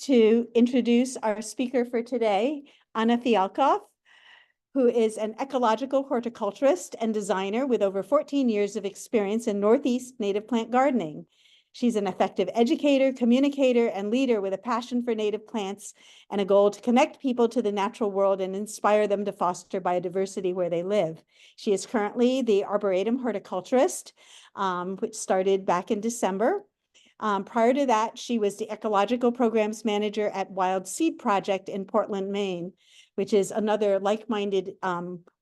to introduce our speaker for today, Anna Fialkoff, who is an ecological horticulturist and designer with over 14 years of experience in Northeast native plant gardening. She's an effective educator, communicator, and leader with a passion for native plants and a goal to connect people to the natural world and inspire them to foster biodiversity where they live. She is currently the Arboretum Horticulturist, which started back in December. Prior to that, she was the Ecological Programs Manager at Wild Seed Project in Portland, Maine, which is another like-minded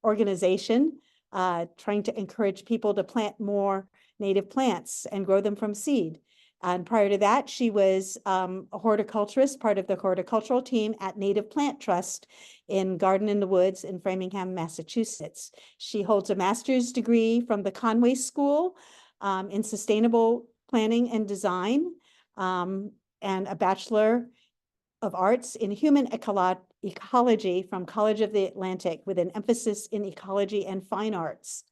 organization trying to encourage people to plant more native plants and grow them from seed. And prior to that, she was a horticulturist, part of the horticultural team at Native Plant Trust in Garden in the Woods in Framingham, Massachusetts. She holds a master's degree from the Conway School in Sustainable Planning and Design, and a Bachelor of Arts in Human Ecology from College of the Atlantic with an emphasis in ecology and fine arts.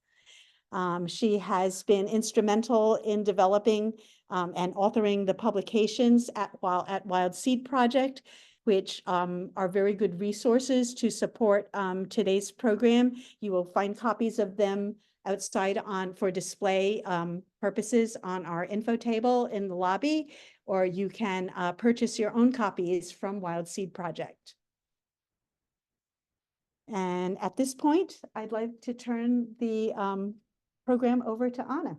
She has been instrumental in developing and authoring the publications at Wild Seed Project, which are very good resources to support today's program. You will find copies of them outside for display purposes on our info table in the lobby, or you can purchase your own copies from Wild Seed Project. And at this point, I'd like to turn the program over to Anna.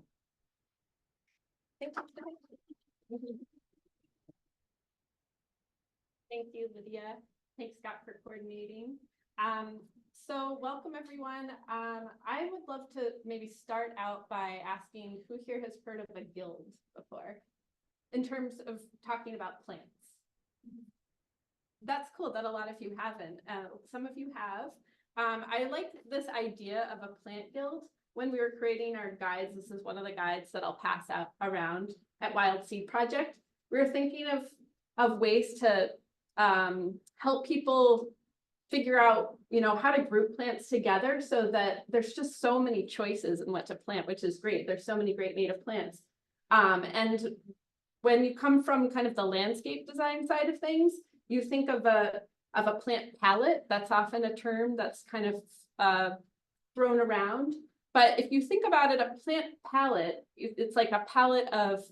Thank you, Lydia. Thanks, Scott, for coordinating. So welcome, everyone. I would love to maybe start out by asking who here has heard of a guild before in terms of talking about plants. That's cool that a lot of you haven't. Some of you have. I like this idea of a plant guild. When we were creating our guides, this is one of the guides that I'll pass out around at Wild Seed Project. We were thinking of ways to help people figure out, how to group plants together so that there's just so many choices in what to plant, which is great. There's so many great native plants. And when you come from kind of the landscape design side of things, you think of a plant palette. That's often a term that's kind of thrown around. But if you think about it, a plant palette, it's like a palette of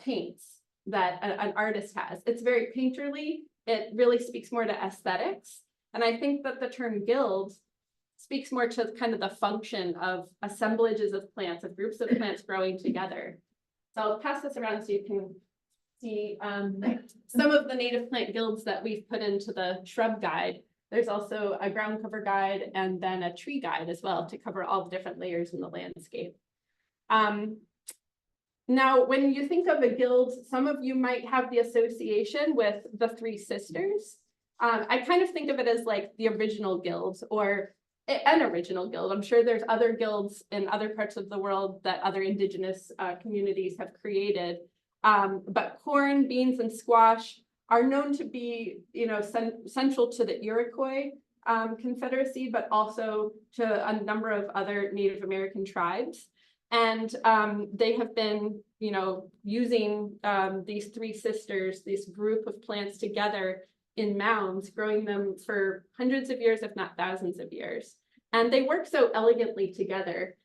paints that an artist has. It's very painterly. It really speaks more to aesthetics. And I think that the term guild speaks more to kind of the function of assemblages of plants, of groups of plants growing together. So I'll pass this around so you can see some of the native plant guilds that we've put into the shrub guide. There's also a ground cover guide and then a tree guide as well to cover all the different layers in the landscape. Now, when you think of a guild, some of you might have the association with the Three Sisters. I kind of think of it as like the original guild or an original guild. I'm sure there's other guilds in other parts of the world that other indigenous communities have created. But corn, beans, and squash are known to be, central to the Iroquois Confederacy, but also to a number of other Native American tribes. And they have been, using these Three Sisters, this group of plants together in mounds, growing them for hundreds of years, if not thousands of years. And they work so elegantly together.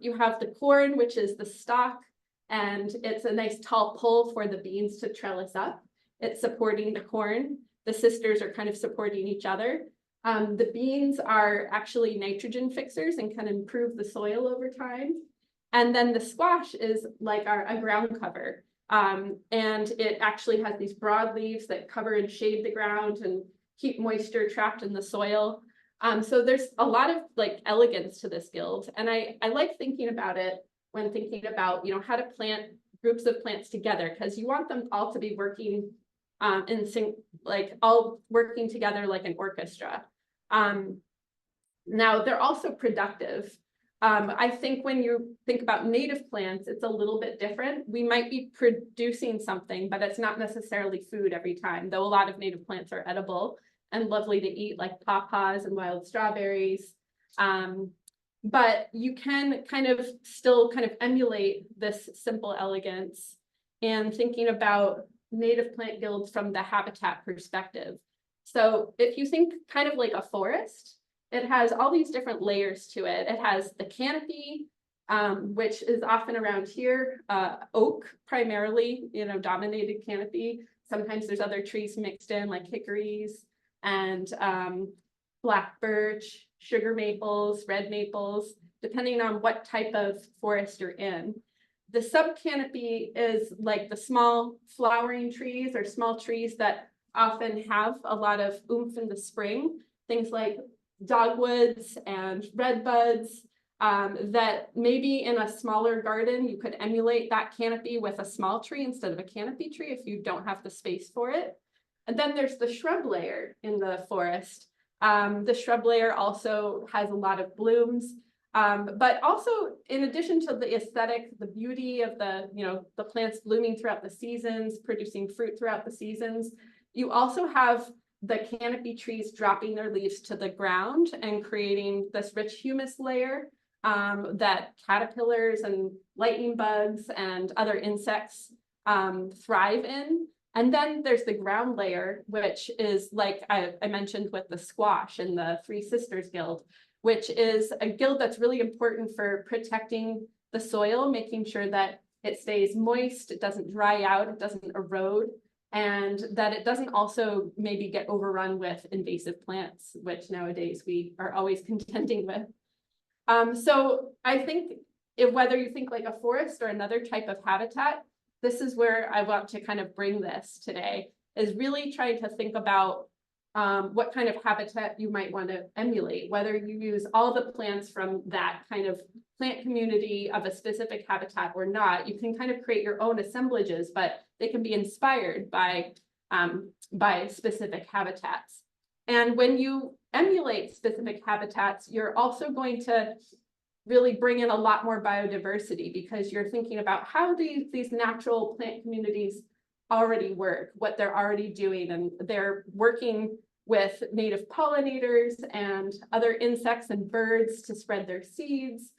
You have the corn, which is the stalk, and it's a nice tall pole for the beans to trellis up. It's supporting the corn. The sisters are kind of supporting each other. The beans are actually nitrogen fixers and can improve the soil over time. And then the squash is like a ground cover. And it actually has these broad leaves that cover and shade the ground and keep moisture trapped in the soil. So there's a lot of elegance to this guild. And I like thinking about it when thinking about, how to plant groups of plants together, because you want them all to be working in sync, all working together like an orchestra. Now, they're also productive. I think when you think about native plants, it's a little bit different. We might be producing something, but it's not necessarily food every time, though a lot of native plants are edible and lovely to eat, like pawpaws and wild strawberries. But you can still emulate this simple elegance and thinking about native plant guilds from the habitat perspective. So if you think kind of like a forest, it has all these different layers to it. It has the canopy, which is often around here, oak primarily, dominated canopy. Sometimes there's other trees mixed in like hickories and black birch, sugar maples, red maples, depending on what type of forest you're in. The subcanopy is like the small flowering trees or small trees that often have a lot of oomph in the spring, things like dogwoods and redbuds, that maybe in a smaller garden, you could emulate that canopy with a small tree instead of a canopy tree if you don't have the space for it. And then there's the shrub layer in the forest. The shrub layer also has a lot of blooms, but also in addition to the aesthetic, the beauty of the plants blooming throughout the seasons, producing fruit throughout the seasons, you also have the canopy trees dropping their leaves to the ground and creating this rich humus layer that caterpillars and lightning bugs and other insects thrive in. And then there's the ground layer, which is like I mentioned with the squash and the Three Sisters Guild, which is a guild that's really important for protecting the soil, making sure that it stays moist, it doesn't dry out, it doesn't erode, and that it doesn't also maybe get overrun with invasive plants, which nowadays we are always contending with. So I think whether you think like a forest or another type of habitat, this is where I want to kind of bring this today, is really trying to think about what kind of habitat you might want to emulate, whether you use all the plants from that kind of plant community of a specific habitat or not. You can kind of create your own assemblages, but they can be inspired by specific habitats. And when you emulate specific habitats, you're also going to really bring in a lot more biodiversity, because you're thinking about how these natural plant communities already work, what they're already doing, and they're working with native pollinators and other insects and birds to spread their seeds.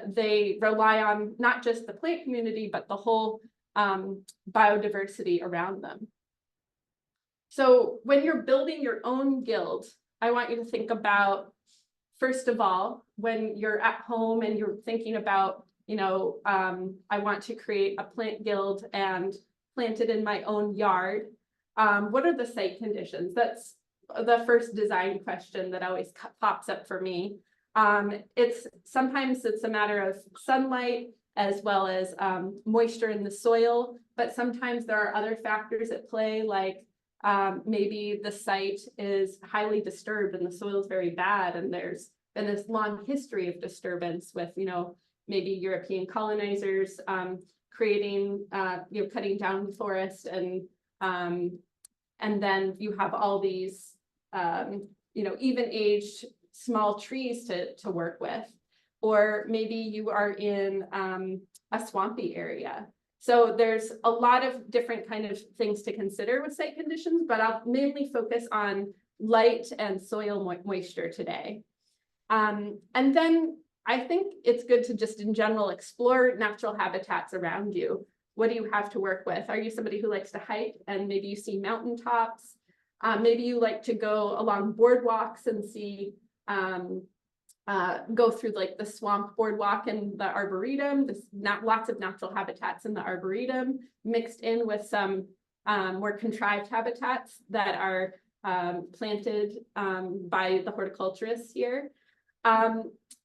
They rely on not just the plant community, but the whole biodiversity around them. So when you're building your own guild, I want you to think about, first of all, when you're at home and you're thinking about, I want to create a plant guild and plant it in my own yard. What are the site conditions? That's the first design question that always pops up for me. Sometimes it's a matter of sunlight as well as moisture in the soil, but sometimes there are other factors at play, like maybe the site is highly disturbed and the soil is very bad, and there's been this long history of disturbance with, maybe European colonizers creating, cutting down the forest, and then you have all these, even-aged small trees to work with, or maybe you are in a swampy area. So there's a lot of different kind of things to consider with site conditions, but I'll mainly focus on light and soil moisture today. And then I think it's good to just in general explore natural habitats around you. What do you have to work with? Are you somebody who likes to hike and maybe you see mountaintops? Maybe you like to go along boardwalks and see, go through like the swamp boardwalk and the Arboretum. There's lots of natural habitats in the Arboretum, mixed in with some more contrived habitats that are planted by the horticulturists here.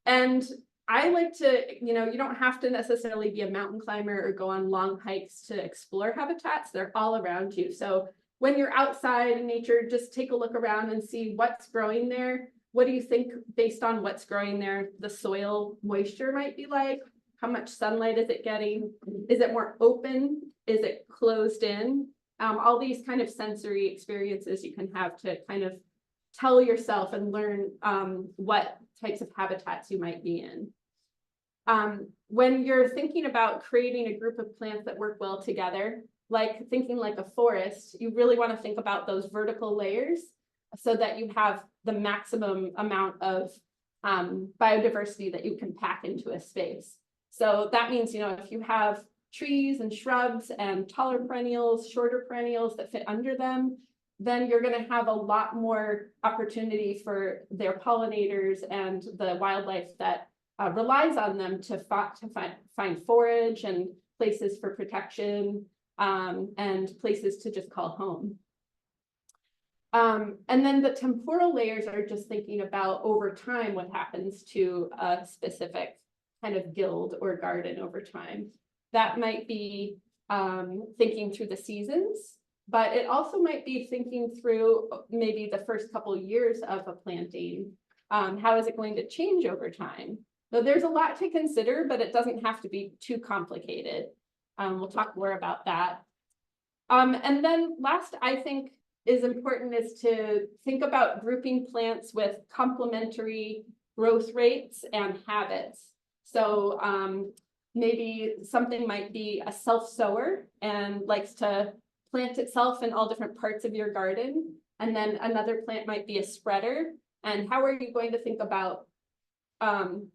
And I like to, you don't have to necessarily be a mountain climber or go on long hikes to explore habitats. They're all around you. So when you're outside in nature, just take a look around and see what's growing there. What do you think, based on what's growing there, the soil moisture might be like? How much sunlight is it getting? Is it more open? Is it closed in? All these kind of sensory experiences you can have to kind of tell yourself and learn what types of habitats you might be in. When you're thinking about creating a group of plants that work well together, like thinking like a forest, you really want to think about those vertical layers so that you have the maximum amount of biodiversity that you can pack into a space. So that means, if you have trees and shrubs and taller perennials, shorter perennials that fit under them, then you're going to have a lot more opportunity for their pollinators and the wildlife that relies on them to find forage and places for protection, and places to just call home. And then the temporal layers are just thinking about over time what happens to a specific kind of guild or garden over time. That might be thinking through the seasons, but it also might be thinking through maybe the first couple years of a planting. How is it going to change over time? So there's a lot to consider, but it doesn't have to be too complicated. We'll talk more about that. And then last, I think, is important is to think about grouping plants with complementary growth rates and habits. So maybe something might be a self-sower and likes to plant itself in all different parts of your garden. And then another plant might be a spreader. And how are you going to think about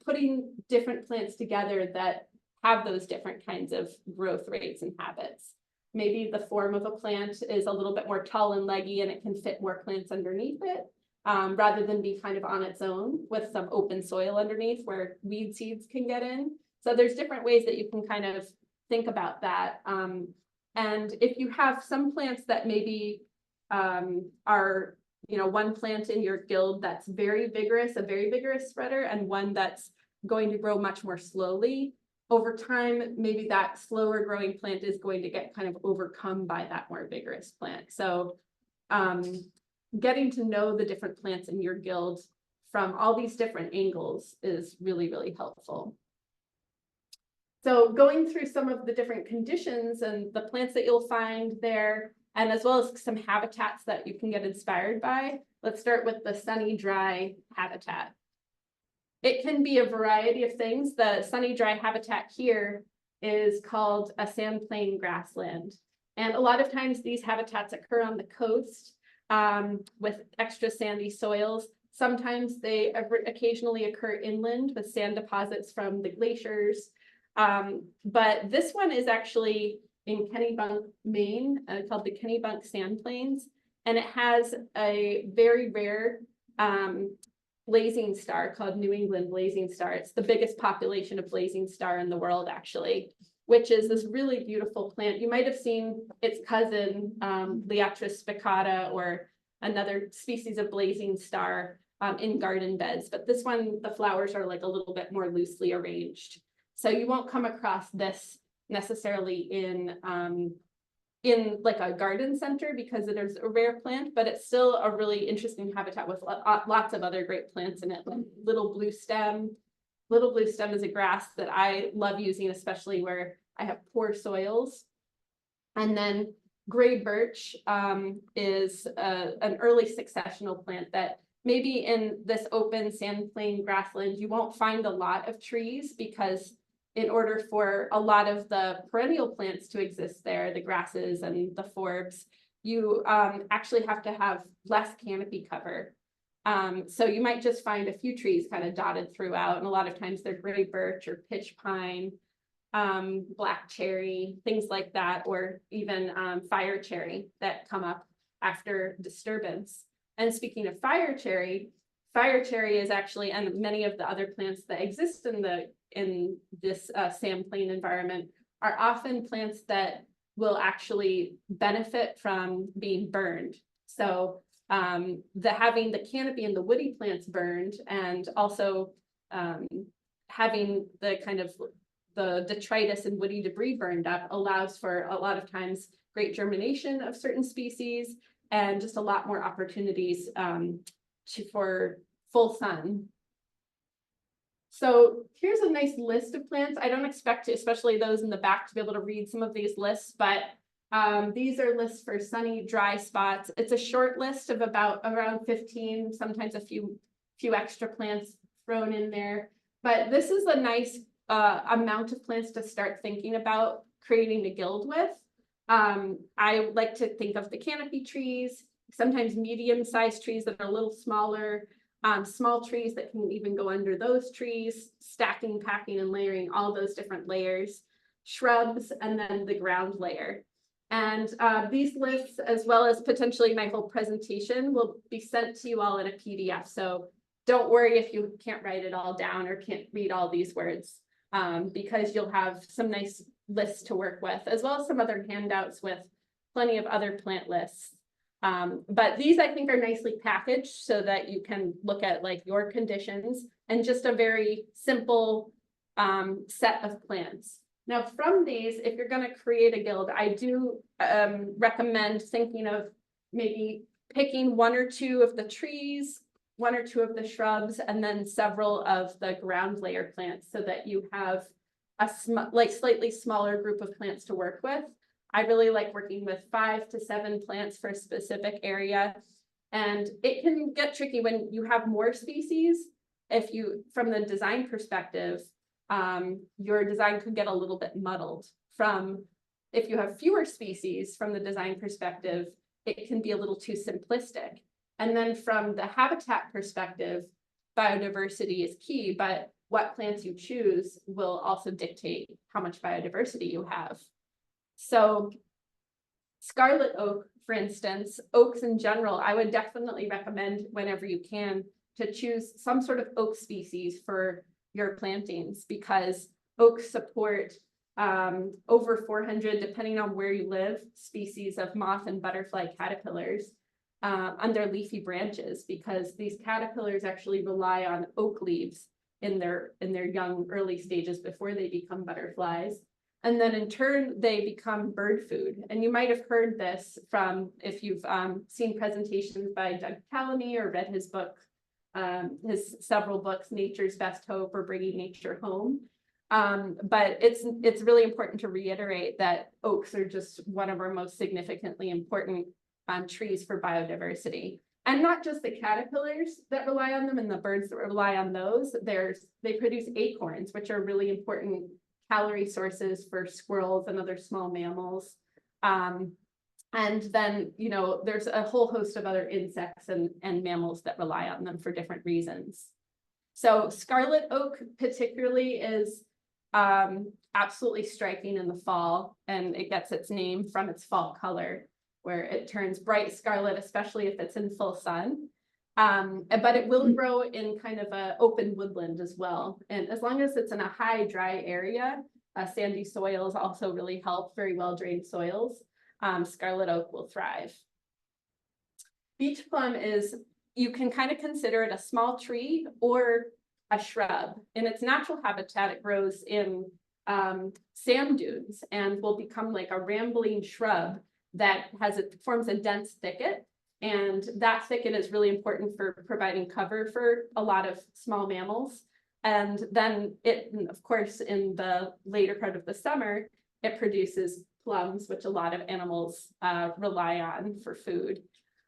putting different plants together that have those different kinds of growth rates and habits? Maybe the form of a plant is a little bit more tall and leggy and it can fit more plants underneath it, rather than be kind of on its own with some open soil underneath where weed seeds can get in. So there's different ways that you can kind of think about that. And if you have some plants that maybe are, one plant in your guild that's very vigorous, a very vigorous spreader, and one that's going to grow much more slowly, over time, maybe that slower growing plant is going to get kind of overcome by that more vigorous plant. So getting to know the different plants in your guild from all these different angles is really, really helpful. So going through some of the different conditions and the plants that you'll find there, and as well as some habitats that you can get inspired by, let's start with the sunny, dry habitat. It can be a variety of things. The sunny, dry habitat here is called a sand plain grassland. And a lot of times these habitats occur on the coast with extra sandy soils. Sometimes they occasionally occur inland with sand deposits from the glaciers. But this one is actually in Kennebunk, Maine, called the Kennebunk Sand Plains. And it has a very rare blazing star called New England blazing star. It's the biggest population of blazing star in the world, actually, which is this really beautiful plant. You might have seen its cousin, Liatris spicata, or another species of blazing star in garden beds. But this one, the flowers are like a little bit more loosely arranged. So you won't come across this necessarily in like a garden center because it is a rare plant, but it's still a really interesting habitat with lots of other great plants in it, like little blue stem. Little blue stem is a grass that I love using, especially where I have poor soils. And then gray birch is an early successional plant that maybe in this open sand plain grassland, you won't find a lot of trees because in order for a lot of the perennial plants to exist there, the grasses and the forbs, you actually have to have less canopy cover. So you might just find a few trees kind of dotted throughout, and a lot of times they're gray birch or pitch pine, black cherry, things like that, or even fire cherry that come up after disturbance. And speaking of fire cherry is actually, and many of the other plants that exist in this sand plain environment are often plants that will actually benefit from being burned. So having the canopy and the woody plants burned, and also having the kind of the detritus and woody debris burned up allows for a lot of times great germination of certain species and just a lot more opportunities for full sun. So here's a nice list of plants. I don't expect to, especially those in the back, to be able to read some of these lists, but these are lists for sunny, dry spots. It's a short list of around 15, sometimes a few extra plants thrown in there. But this is a nice amount of plants to start thinking about creating a guild with. I like to think of the canopy trees, sometimes medium-sized trees that are a little smaller, small trees that can even go under those trees, stacking, packing, and layering all those different layers. shrubs, and then the ground layer. And these lists, as well as potentially my whole presentation, will be sent to you all in a PDF. So don't worry if you can't write it all down or can't read all these words, because you'll have some nice lists to work with, as well as some other handouts with plenty of other plant lists. But these I think are nicely packaged so that you can look at like your conditions and just a very simple set of plants. Now from these, if you're going to create a guild, I do recommend thinking of maybe picking one or two of the trees, one or two of the shrubs, and then several of the ground layer plants so that you have a slightly smaller group of plants to work with. I really like working with 5 to 7 plants for a specific area. And it can get tricky when you have more species. If you, from the design perspective, your design could get a little bit muddled. From if you have fewer species from the design perspective, it can be a little too simplistic. And then from the habitat perspective, biodiversity is key, but what plants you choose will also dictate how much biodiversity you have. So scarlet oak, for instance, oaks in general, I would definitely recommend whenever you can to choose some sort of oak species for your plantings, because oaks support over 400, depending on where you live, species of moth and butterfly caterpillars on their leafy branches, because these caterpillars actually rely on oak leaves in their young early stages before they become butterflies. And then in turn, they become bird food. And you might have heard this from, if you've seen presentations by Doug Callamy or read his book, his several books, Nature's Best Hope or Bringing Nature Home. But it's really important to reiterate that oaks are just one of our most significantly important trees for biodiversity. And not just the caterpillars that rely on them and the birds that rely on those, they produce acorns, which are really important calorie sources for squirrels and other small mammals. And then, you know, there's a whole host of other insects and mammals that rely on them for different reasons. So scarlet oak particularly is absolutely striking in the fall, and it gets its name from its fall color, where it turns bright scarlet, especially if it's in full sun. But it will grow in kind of an open woodland as well. And as long as it's in a high dry area, sandy soils also really help, very well drained soils, scarlet oak will thrive. Beach plum is, you can kind of consider it a small tree or a shrub. In its natural habitat, it grows in sand dunes and will become like a rambling shrub that forms a dense thicket. And that thicket is really important for providing cover for a lot of small mammals. And then of course, in the later part of the summer, it produces plums, which a lot of animals rely on for food.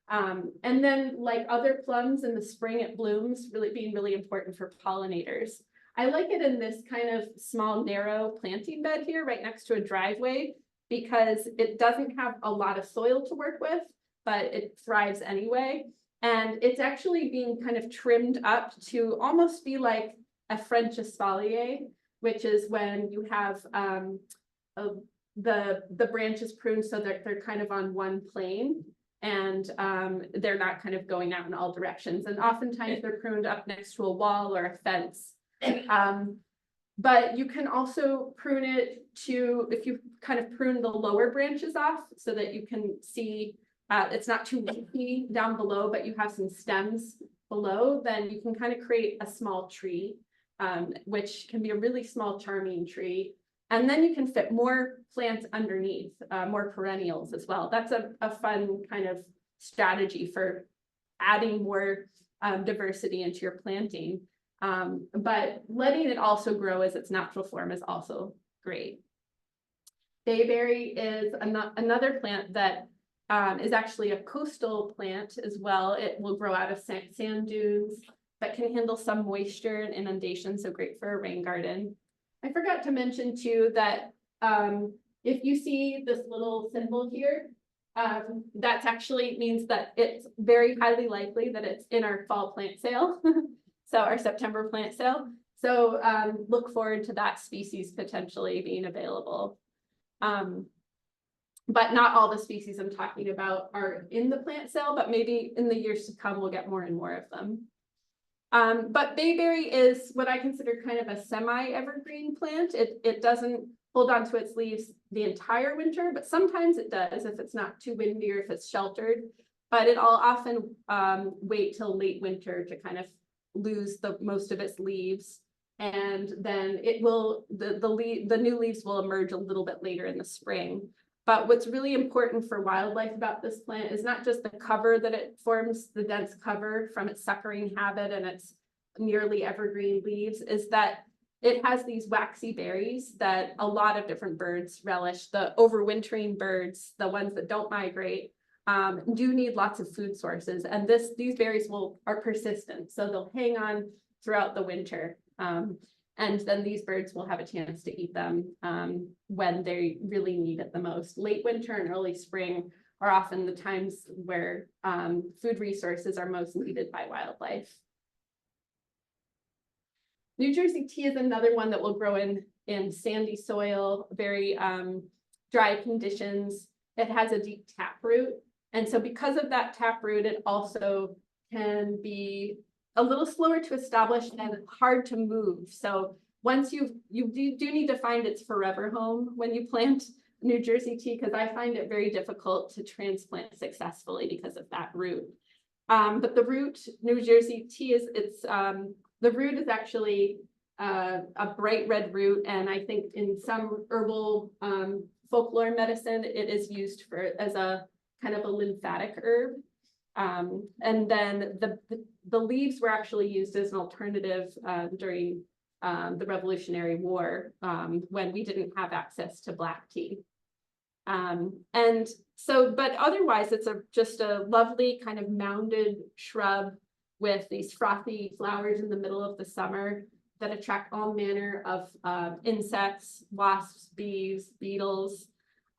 And then like other plums in the spring, it blooms, being really important for pollinators. I like it in this kind of small, narrow planting bed here, right next to a driveway, because it doesn't have a lot of soil to work with, but it thrives anyway. And it's actually being kind of trimmed up to almost be like a French espalier, which is when you have the branches pruned so that they're kind of on one plane, and they're not kind of going out in all directions. And oftentimes they're pruned up next to a wall or a fence. But you can also prune it if you kind of prune the lower branches off so that you can see it's not too leafy down below, but you have some stems below, then you can kind of create a small tree, which can be a really small, charming tree. And then you can fit more plants underneath, more perennials as well. That's a fun kind of strategy for adding more diversity into your planting. But letting it also grow as its natural form is also great. Bayberry is another plant that is actually a coastal plant as well. It will grow out of sand dunes, but can handle some moisture and inundation, so great for a rain garden. I forgot to mention too that if you see this little symbol here, that actually means that it's very highly likely that it's in our fall plant sale. So our September plant sale. So look forward to that species potentially being available. But not all the species I'm talking about are in the plant sale, but maybe in the years to come, we'll get more and more of them. But bayberry is what I consider kind of a semi-evergreen plant. It doesn't hold on to its leaves the entire winter, but sometimes it does if it's not too windy or if it's sheltered. But it'll often wait till late winter to kind of lose most of its leaves. And then it will, the new leaves will emerge a little bit later in the spring. But what's really important for wildlife about this plant is not just the cover that it forms, the dense cover from its suckering habit and its nearly evergreen leaves, is that it has these waxy berries that a lot of different birds relish. The overwintering birds, the ones that don't migrate, do need lots of food sources. And these berries are persistent, so they'll hang on throughout the winter. And then these birds will have a chance to eat them when they really need it the most. Late winter and early spring are often the times where food resources are most needed by wildlife. New Jersey tea is another one that will grow in sandy soil, very dry conditions. It has a deep taproot. And so because of that taproot, it also can be a little slower to establish and hard to move. So once you do need to find its forever home when you plant New Jersey tea, because I find it very difficult to transplant successfully because of that root. But the root, New Jersey tea the root is actually a bright red root, and I think in some herbal folklore medicine, it is used as a kind of a lymphatic herb. And then the leaves were actually used as an alternative during the Revolutionary War when we didn't have access to black tea. And so, but otherwise, it's just a lovely kind of mounded shrub with these frothy flowers in the middle of the summer that attract all manner of insects, wasps, bees, beetles.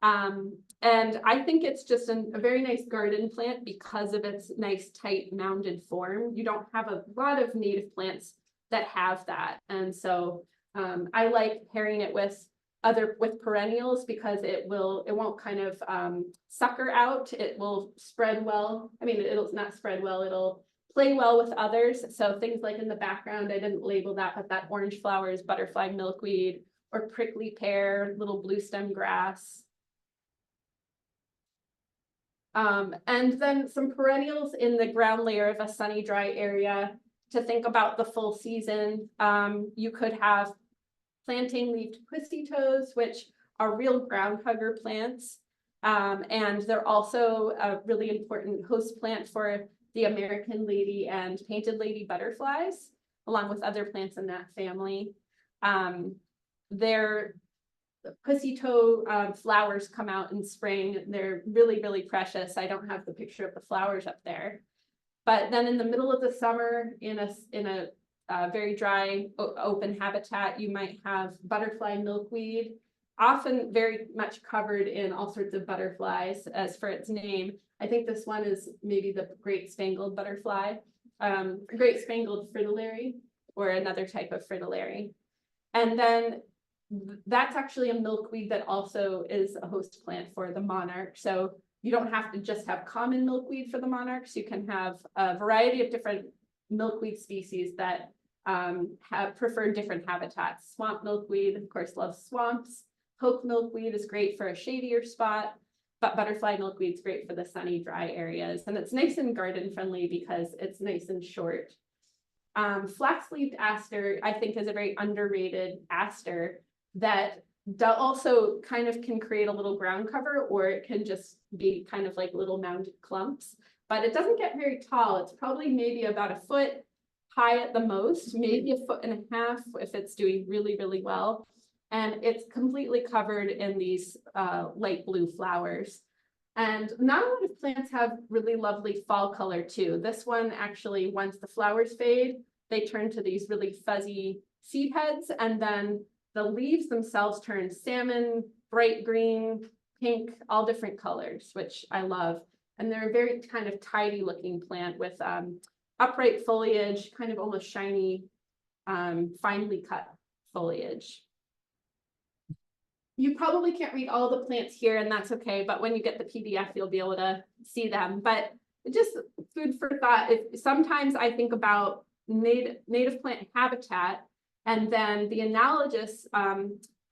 And I think it's just a very nice garden plant because of its nice, tight, mounded form. You don't have a lot of native plants that have that. And so I like pairing it with perennials because it won't kind of sucker out. It will spread well. I mean, it'll not spread well, it'll play well with others. So things like in the background, I didn't label that, but that orange flower is butterfly milkweed or prickly pear, little blue stem grass. And then some perennials in the ground layer of a sunny, dry area to think about the full season. You could have plantain-leaved pussy toes, which are real ground hugger plants. And they're also a really important host plant for the American lady and painted lady butterflies, along with other plants in that family. Their pussy toe flowers come out in spring. They're really, really precious. I don't have the picture of the flowers up there. But then in the middle of the summer, in a very dry, open habitat, you might have butterfly milkweed, often very much covered in all sorts of butterflies, as for its name. I think this one is maybe the great spangled butterfly, great spangled fritillary, or another type of fritillary. And then that's actually a milkweed that also is a host plant for the monarch. So you don't have to just have common milkweed for the monarchs. You can have a variety of different milkweed species that have preferred different habitats. Swamp milkweed, of course, loves swamps. Hope milkweed is great for a shadier spot, but butterfly milkweed is great for the sunny, dry areas. And it's nice and garden friendly because it's nice and short. Flax-leaved aster, I think, is a very underrated aster that also kind of can create a little ground cover, or it can just be kind of like little mounded clumps, but it doesn't get very tall. It's probably maybe about a foot high at the most, maybe 1.5 feet if it's doing really, really well. And it's completely covered in these light blue flowers. And not a lot of plants have really lovely fall color too. This one actually, once the flowers fade, they turn to these really fuzzy seed heads, and then the leaves themselves turn salmon, bright green, pink, all different colors, which I love. And they're a very kind of tidy looking plant with upright foliage, kind of almost shiny finely cut foliage. You probably can't read all the plants here, and that's okay, but when you get the PDF, you'll be able to see them. But just food for thought. Sometimes I think about native plant habitat, and then the analogous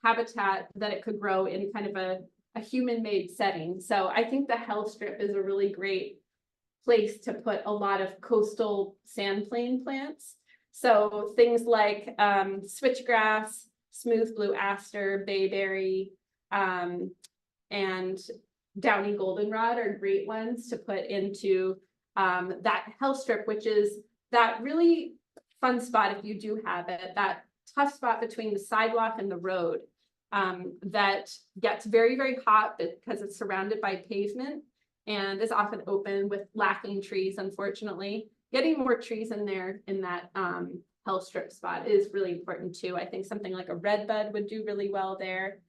habitat that it could grow in kind of a human-made setting. So I think the Hell Strip is a really great place to put a lot of coastal sandplain plants. So things like switchgrass, smooth blue aster, bayberry, and downy goldenrod are great ones to put into that Hell Strip, which is that really fun spot, if you do have it, that tough spot between the sidewalk and the road that gets very, very hot because it's surrounded by pavement and is often open with lacking trees, unfortunately. Getting more trees in there in that Hell Strip spot is really important too. I think something like a redbud would do really well there.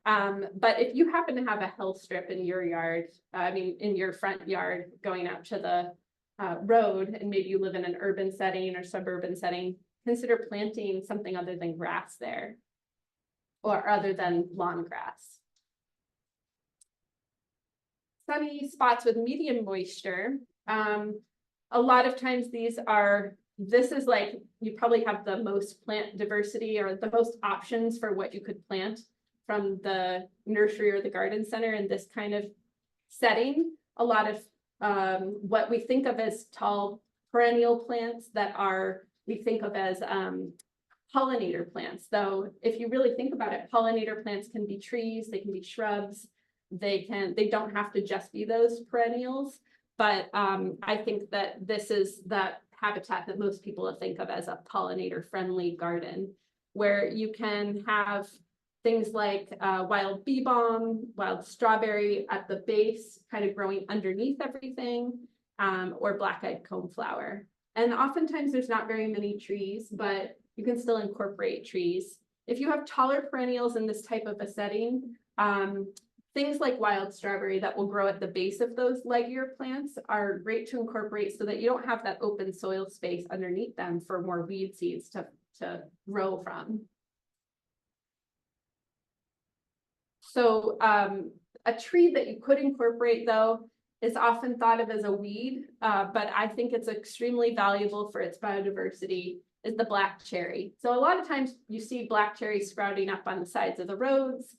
But if you happen to have a Hell Strip in your yard, in your front yard going out to the road, and maybe you live in an urban setting or suburban setting, consider planting something other than grass there, or other than lawn grass. Sunny spots with medium moisture. A lot of times this is like, you probably have the most plant diversity or the most options for what you could plant from the nursery or the garden center in this kind of setting. A lot of what we think of as tall perennial plants we think of as pollinator plants. Though if you really think about it, pollinator plants can be trees, they can be shrubs, they don't have to just be those perennials. But I think that this is that habitat that most people think of as a pollinator-friendly garden, where you can have things like wild bee balm, wild strawberry at the base, kind of growing underneath everything, or black-eyed coneflower. And oftentimes there's not very many trees, but you can still incorporate trees. If you have taller perennials in this type of a setting, things like wild strawberry that will grow at the base of those leggier plants are great to incorporate so that you don't have that open soil space underneath them for more weed seeds to grow from. So a tree that you could incorporate, though, is often thought of as a weed, but I think it's extremely valuable for its biodiversity, is the black cherry. So a lot of times you see black cherries sprouting up on the sides of the roads,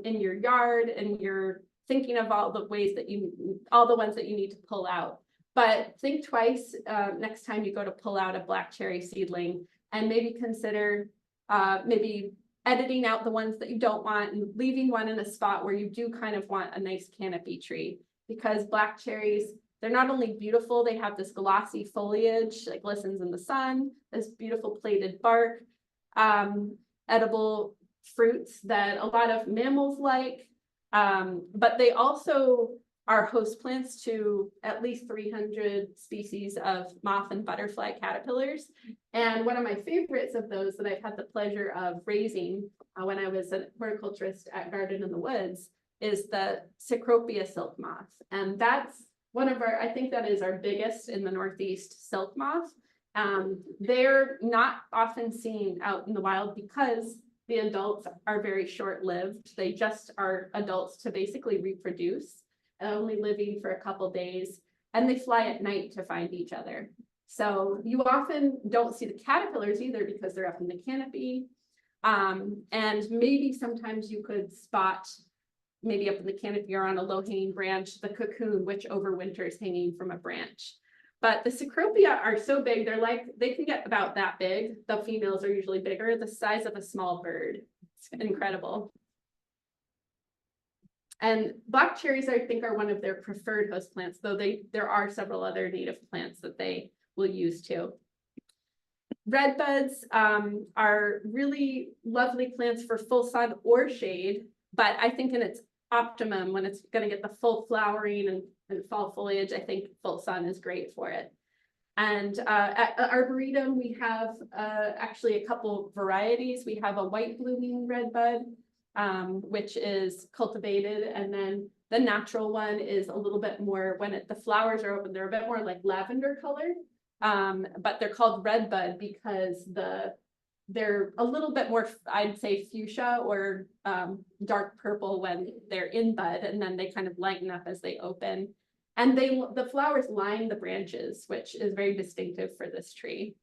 in your yard, and you're thinking of all the ones that you need to pull out. But think twice next time you go to pull out a black cherry seedling, and maybe consider maybe editing out the ones that you don't want and leaving one in a spot where you do kind of want a nice canopy tree. Because black cherries, they're not only beautiful, they have this glossy foliage that glistens in the sun, this beautiful plated bark, edible fruits that a lot of mammals like, but they also are host plants to at least 300 species of moth and butterfly caterpillars. And one of my favorites of those that I've had the pleasure of raising when I was a horticulturist at Garden in the Woods is the Cecropia silk moth. And that's I think that is our biggest in the Northeast silk moth. They're not often seen out in the wild because the adults are very short-lived. They just are adults to basically reproduce, only living for a couple days, and they fly at night to find each other. So you often don't see the caterpillars either because they're up in the canopy. And maybe sometimes you could spot, maybe up in the canopy or on a low-hanging branch, the cocoon, which overwinters hanging from a branch. But the Cecropia are so big, they can get about that big. The females are usually bigger, the size of a small bird. It's incredible. And black cherries, I think, are one of their preferred host plants, though there are several other native plants that they will use too. Redbuds are really lovely plants for full sun or shade, but I think in its optimum, when it's going to get the full flowering and fall foliage, I think full sun is great for it. And at Arboretum, we have actually a couple varieties. We have a white blooming redbud, which is cultivated, and then the natural one is a little bit more, when the flowers are open, they're a bit more like lavender color. But they're called red bud because they're a little bit more, I'd say, fuchsia or dark purple when they're in bud, and then they kind of lighten up as they open. And the flowers line the branches, which is very distinctive for this tree.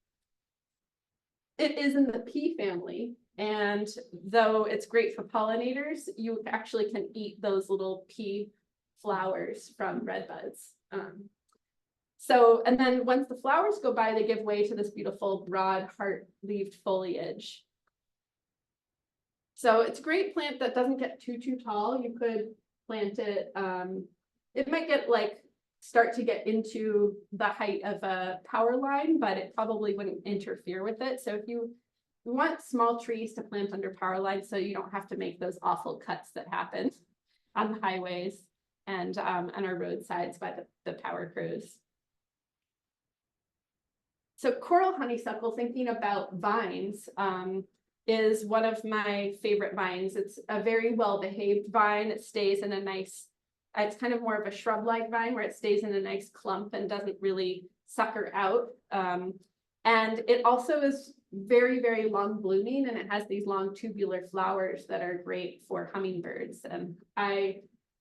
It is in the pea family, and though it's great for pollinators, you actually can eat those little pea flowers from red buds. And then once the flowers go by, they give way to this beautiful broad heart-leaved foliage. So it's a great plant that doesn't get too tall. You could plant it, it might start to get into the height of a power line, but it probably wouldn't interfere with it. So if you want small trees to plant under power lines, so you don't have to make those awful cuts that happen on the highways and on our roadsides by the power crews. So coral honeysuckle, thinking about vines, is one of my favorite vines. It's a very well-behaved vine. It stays in a nice, it's kind of more of a shrub-like vine where it stays in a nice clump and doesn't really sucker out. And it also is very, very long blooming, and it has these long tubular flowers that are great for hummingbirds. And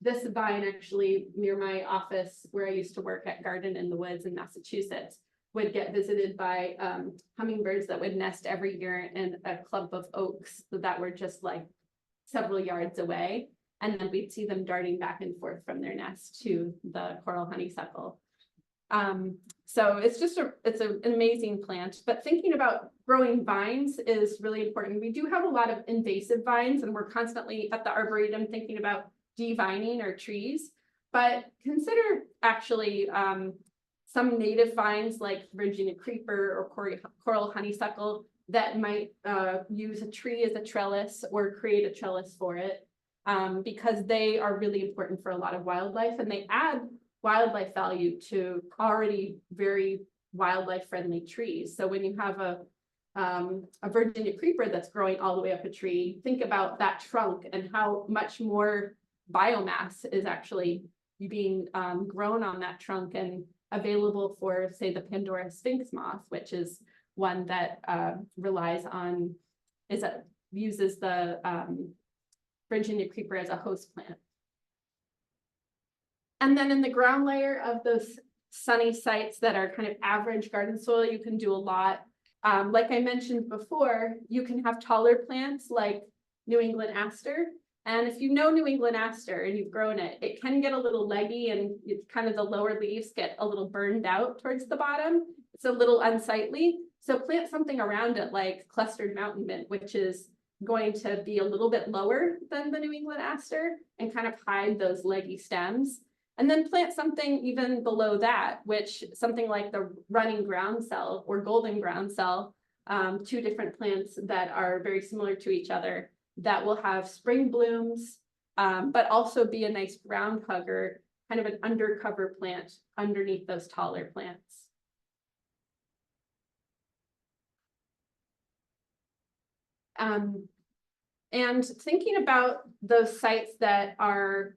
this vine actually near my office where I used to work at Garden in the Woods in Massachusetts would get visited by hummingbirds that would nest every year in a clump of oaks that were just like several yards away. And then we'd see them darting back and forth from their nest to the coral honeysuckle. So it's an amazing plant, but thinking about growing vines is really important. We do have a lot of invasive vines, and we're constantly at the Arboretum thinking about devining our trees, but consider actually some native vines like Virginia creeper or coral honeysuckle that might use a tree as a trellis or create a trellis for it, because they are really important for a lot of wildlife, and they add wildlife value to already very wildlife friendly trees. So when you have a Virginia creeper that's growing all the way up a tree, think about that trunk and how much more biomass is actually being grown on that trunk and available for, say, the Pandora sphinx moth, which is one that uses the Virginia creeper as a host plant. And then in the ground layer of those sunny sites that are kind of average garden soil, you can do a lot. Like I mentioned before, you can have taller plants like New England aster. And if you know New England aster and you've grown it, it can get a little leggy, and it's kind of the lower leaves get a little burned out towards the bottom. It's a little unsightly. So plant something around it like clustered mountain mint, which is going to be a little bit lower than the New England aster and kind of hide those leggy stems. And then plant something even below that, which something like the running groundsel or golden groundsel, two different plants that are very similar to each other, that will have spring blooms, but also be a nice ground hugger, kind of an undercover plant underneath those taller plants. And thinking about those sites that are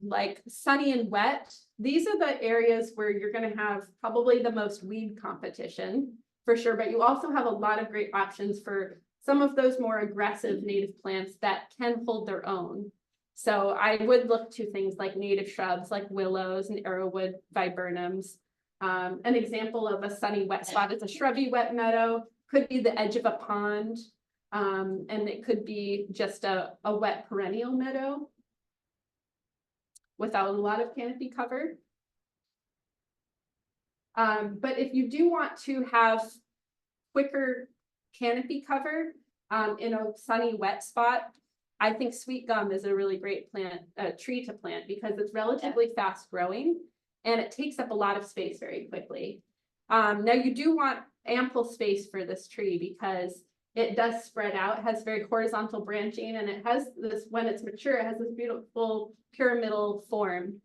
like sunny and wet, these are the areas where you're going to have probably the most weed competition for sure, but you also have a lot of great options for some of those more aggressive native plants that can hold their own. So I would look to things like native shrubs like willows and arrowwood viburnums. An example of a sunny wet spot is a shrubby wet meadow, could be the edge of a pond, and it could be just a wet perennial meadow without a lot of canopy cover. But if you do want to have quicker canopy cover in a sunny wet spot, I think sweet gum is a really great tree to plant because it's relatively fast growing and it takes up a lot of space very quickly. Now you do want ample space for this tree because it does spread out, it has very horizontal branching, and it has this, when it's mature, it has this beautiful pyramidal form.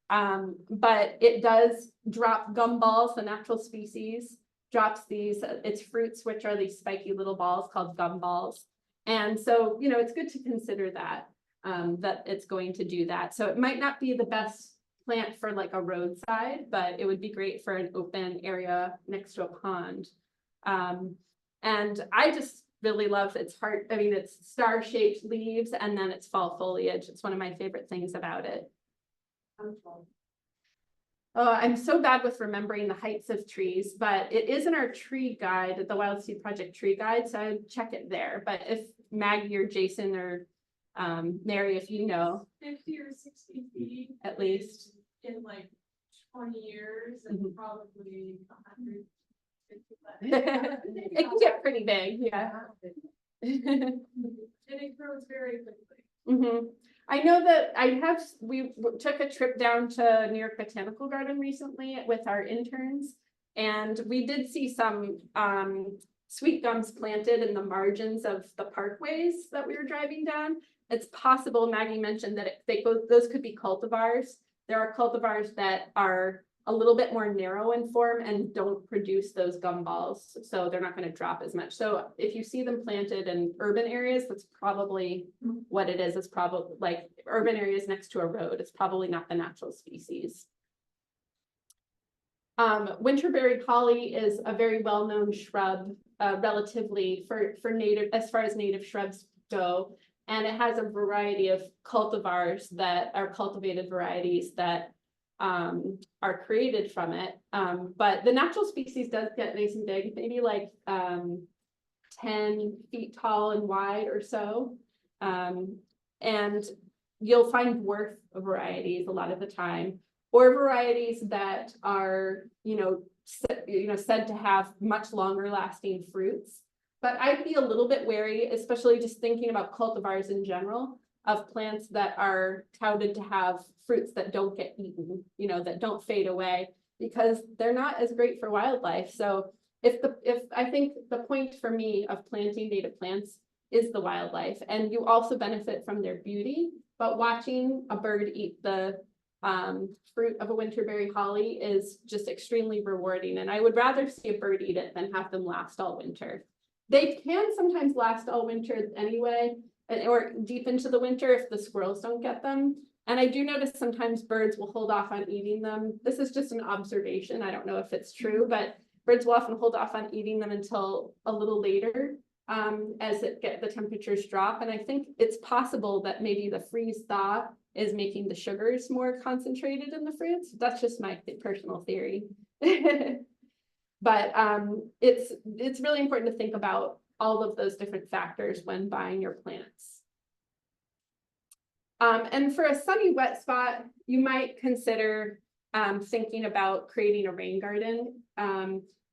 But it does drop gumballs, the natural species drops its fruits, which are these spiky little balls called gumballs. And so, it's good to consider that, that it's going to do that. So it might not be the best plant for like a roadside, but it would be great for an open area next to a pond. And I just really love its heart. I mean, it's star-shaped leaves and then its fall foliage. It's one of my favorite things about it. Oh, I'm so bad with remembering the heights of trees, but it is in our tree guide, the Wild Seed Project tree guide, so I'd check it there. But if Maggie or Jason or Mary, if you know, 50 or 60 feet at least. in like 20 years and probably 100. It can get pretty big, yeah. And it grows very quickly. Mm-hmm. I know that we took a trip down to New York Botanical Garden recently with our interns, and we did see some sweet gums planted in the margins of the parkways that we were driving down. It's possible, Maggie mentioned that those could be cultivars. There are cultivars that are a little bit more narrow in form and don't produce those gumballs, so they're not going to drop as much. So if you see them planted in urban areas, that's probably what it is. It's probably like urban areas next to a road. It's probably not the natural species. Winterberry holly is a very well-known shrub, relatively for native, as far as native shrubs go. And it has a variety of cultivars that are cultivated varieties that are created from it. But the natural species does get nice and big, maybe like 10 feet tall and wide or so. And you'll find dwarf varieties a lot of the time, or varieties that are, said to have much longer lasting fruits. But I'd be a little bit wary, especially just thinking about cultivars in general, of plants that are touted to have fruits that don't get eaten, that don't fade away, because they're not as great for wildlife. So if I think the point for me of planting native plants is the wildlife, and you also benefit from their beauty, but watching a bird eat the fruit of a winterberry holly is just extremely rewarding. And I would rather see a bird eat it than have them last all winter. They can sometimes last all winter anyway, or deep into the winter if the squirrels don't get them. And I do notice sometimes birds will hold off on eating them. This is just an observation. I don't know if it's true, but birds will often hold off on eating them until a little later as the temperatures drop. And I think it's possible that maybe the freeze thaw is making the sugars more concentrated in the fruits. That's just my personal theory. But it's really important to think about all of those different factors when buying your plants. And for a sunny, wet spot, you might consider thinking about creating a rain garden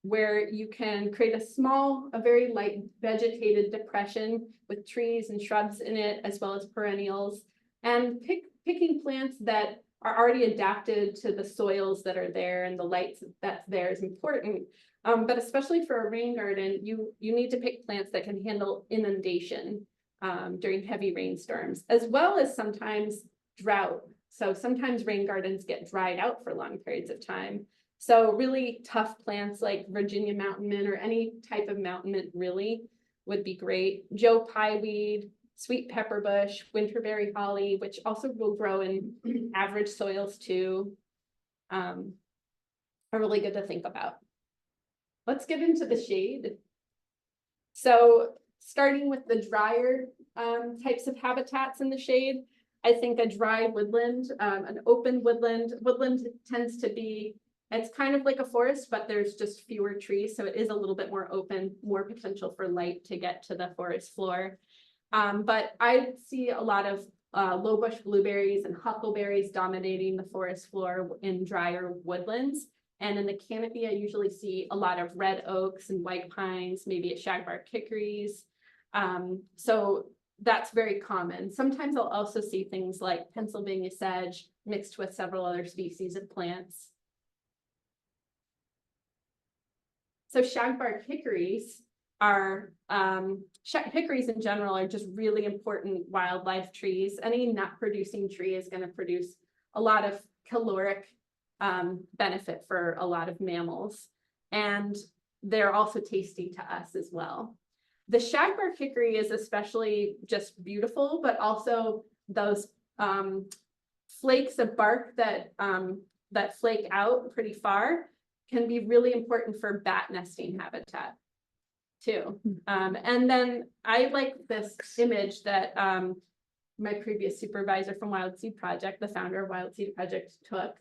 where you can create a very light vegetated depression with trees and shrubs in it, as well as perennials, and picking plants that are already adapted to the soils that are there and the light that's there is important. But especially for a rain garden, you need to pick plants that can handle inundation during heavy rainstorms, as well as sometimes drought. So sometimes rain gardens get dried out for long periods of time. So really tough plants like Virginia mountain mint or any type of mountain mint really would be great. Joe pieweed, sweet pepper bush, winterberry holly, which also will grow in average soils too, are really good to think about. Let's get into the shade. So starting with the drier types of habitats in the shade, I think a dry woodland, an open woodland tends to be, it's kind of like a forest, but there's just fewer trees. So it is a little bit more open, more potential for light to get to the forest floor. But I see a lot of low bush blueberries and huckleberries dominating the forest floor in drier woodlands. And in the canopy, I usually see a lot of red oaks and white pines, maybe a shagbark hickories. So that's very common. Sometimes I'll also see things like Pennsylvania sedge mixed with several other species of plants. So shagbark hickories are, hickories in general are just really important wildlife trees. Any nut producing tree is going to produce a lot of caloric benefit for a lot of mammals, and they're also tasty to us as well. The shagbark hickory is especially just beautiful, but also those flakes of bark that that flake out pretty far can be really important for bat nesting habitat too. And then I like this image that my previous supervisor from Wild Seed Project, the founder of Wild Seed Project, took,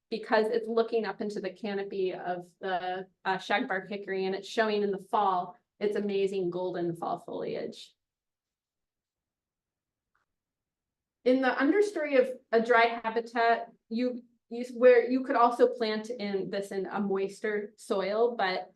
because it's looking up into the canopy of the shagbark hickory, and it's showing in the fall its amazing golden fall foliage. In the understory of a dry habitat, where you could also plant in this in a moister soil, but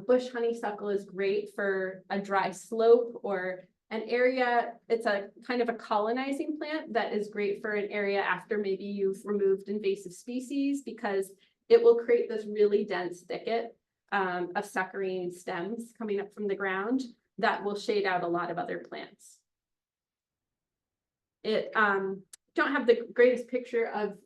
bush honeysuckle is great for a dry slope or an area. It's a kind of a colonizing plant that is great for an area after maybe you've removed invasive species, because it will create this really dense thicket of suckering stems coming up from the ground that will shade out a lot of other plants. It don't have the greatest picture of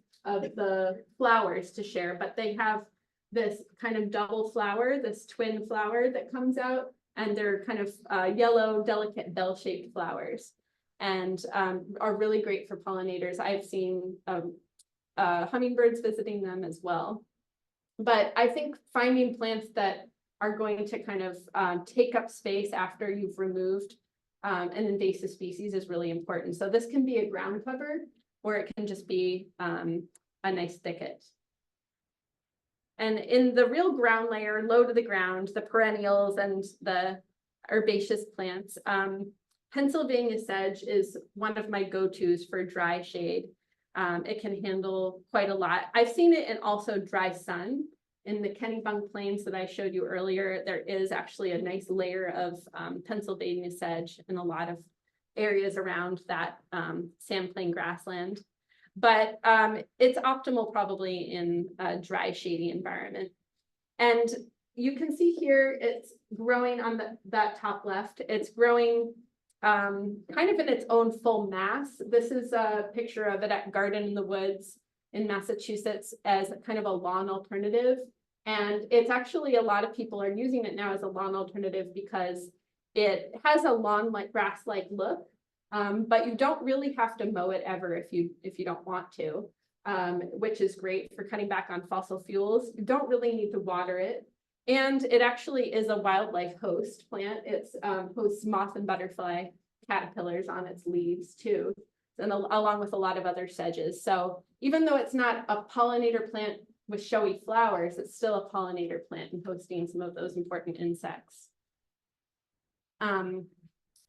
the flowers to share, but they have this kind of double flower, this twin flower that comes out, and they're kind of yellow, delicate bell-shaped flowers, and are really great for pollinators. I've seen hummingbirds visiting them as well. But I think finding plants that are going to kind of take up space after you've removed an invasive species is really important. So this can be a ground cover, or it can just be a nice thicket. And in the real ground layer, low to the ground, the perennials and the herbaceous plants, Pennsylvania sedge is one of my go-tos for dry shade. It can handle quite a lot. I've seen it in also dry sun. In the Kennebunk Plains that I showed you earlier, there is actually a nice layer of Pennsylvania sedge in a lot of areas around that sandplain grassland. But it's optimal probably in a dry, shady environment. And you can see here, it's growing on that top left. It's growing kind of in its own full mass. This is a picture of it at Garden in the Woods in Massachusetts as kind of a lawn alternative. And it's actually, a lot of people are using it now as a lawn alternative because it has a lawn-like, grass-like look. But you don't really have to mow it ever if you don't want to, which is great for cutting back on fossil fuels. You don't really need to water it. And it actually is a wildlife host plant. It's hosts moth and butterfly caterpillars on its leaves too, and along with a lot of other sedges. So even though it's not a pollinator plant with showy flowers, it's still a pollinator plant and hosting some of those important insects.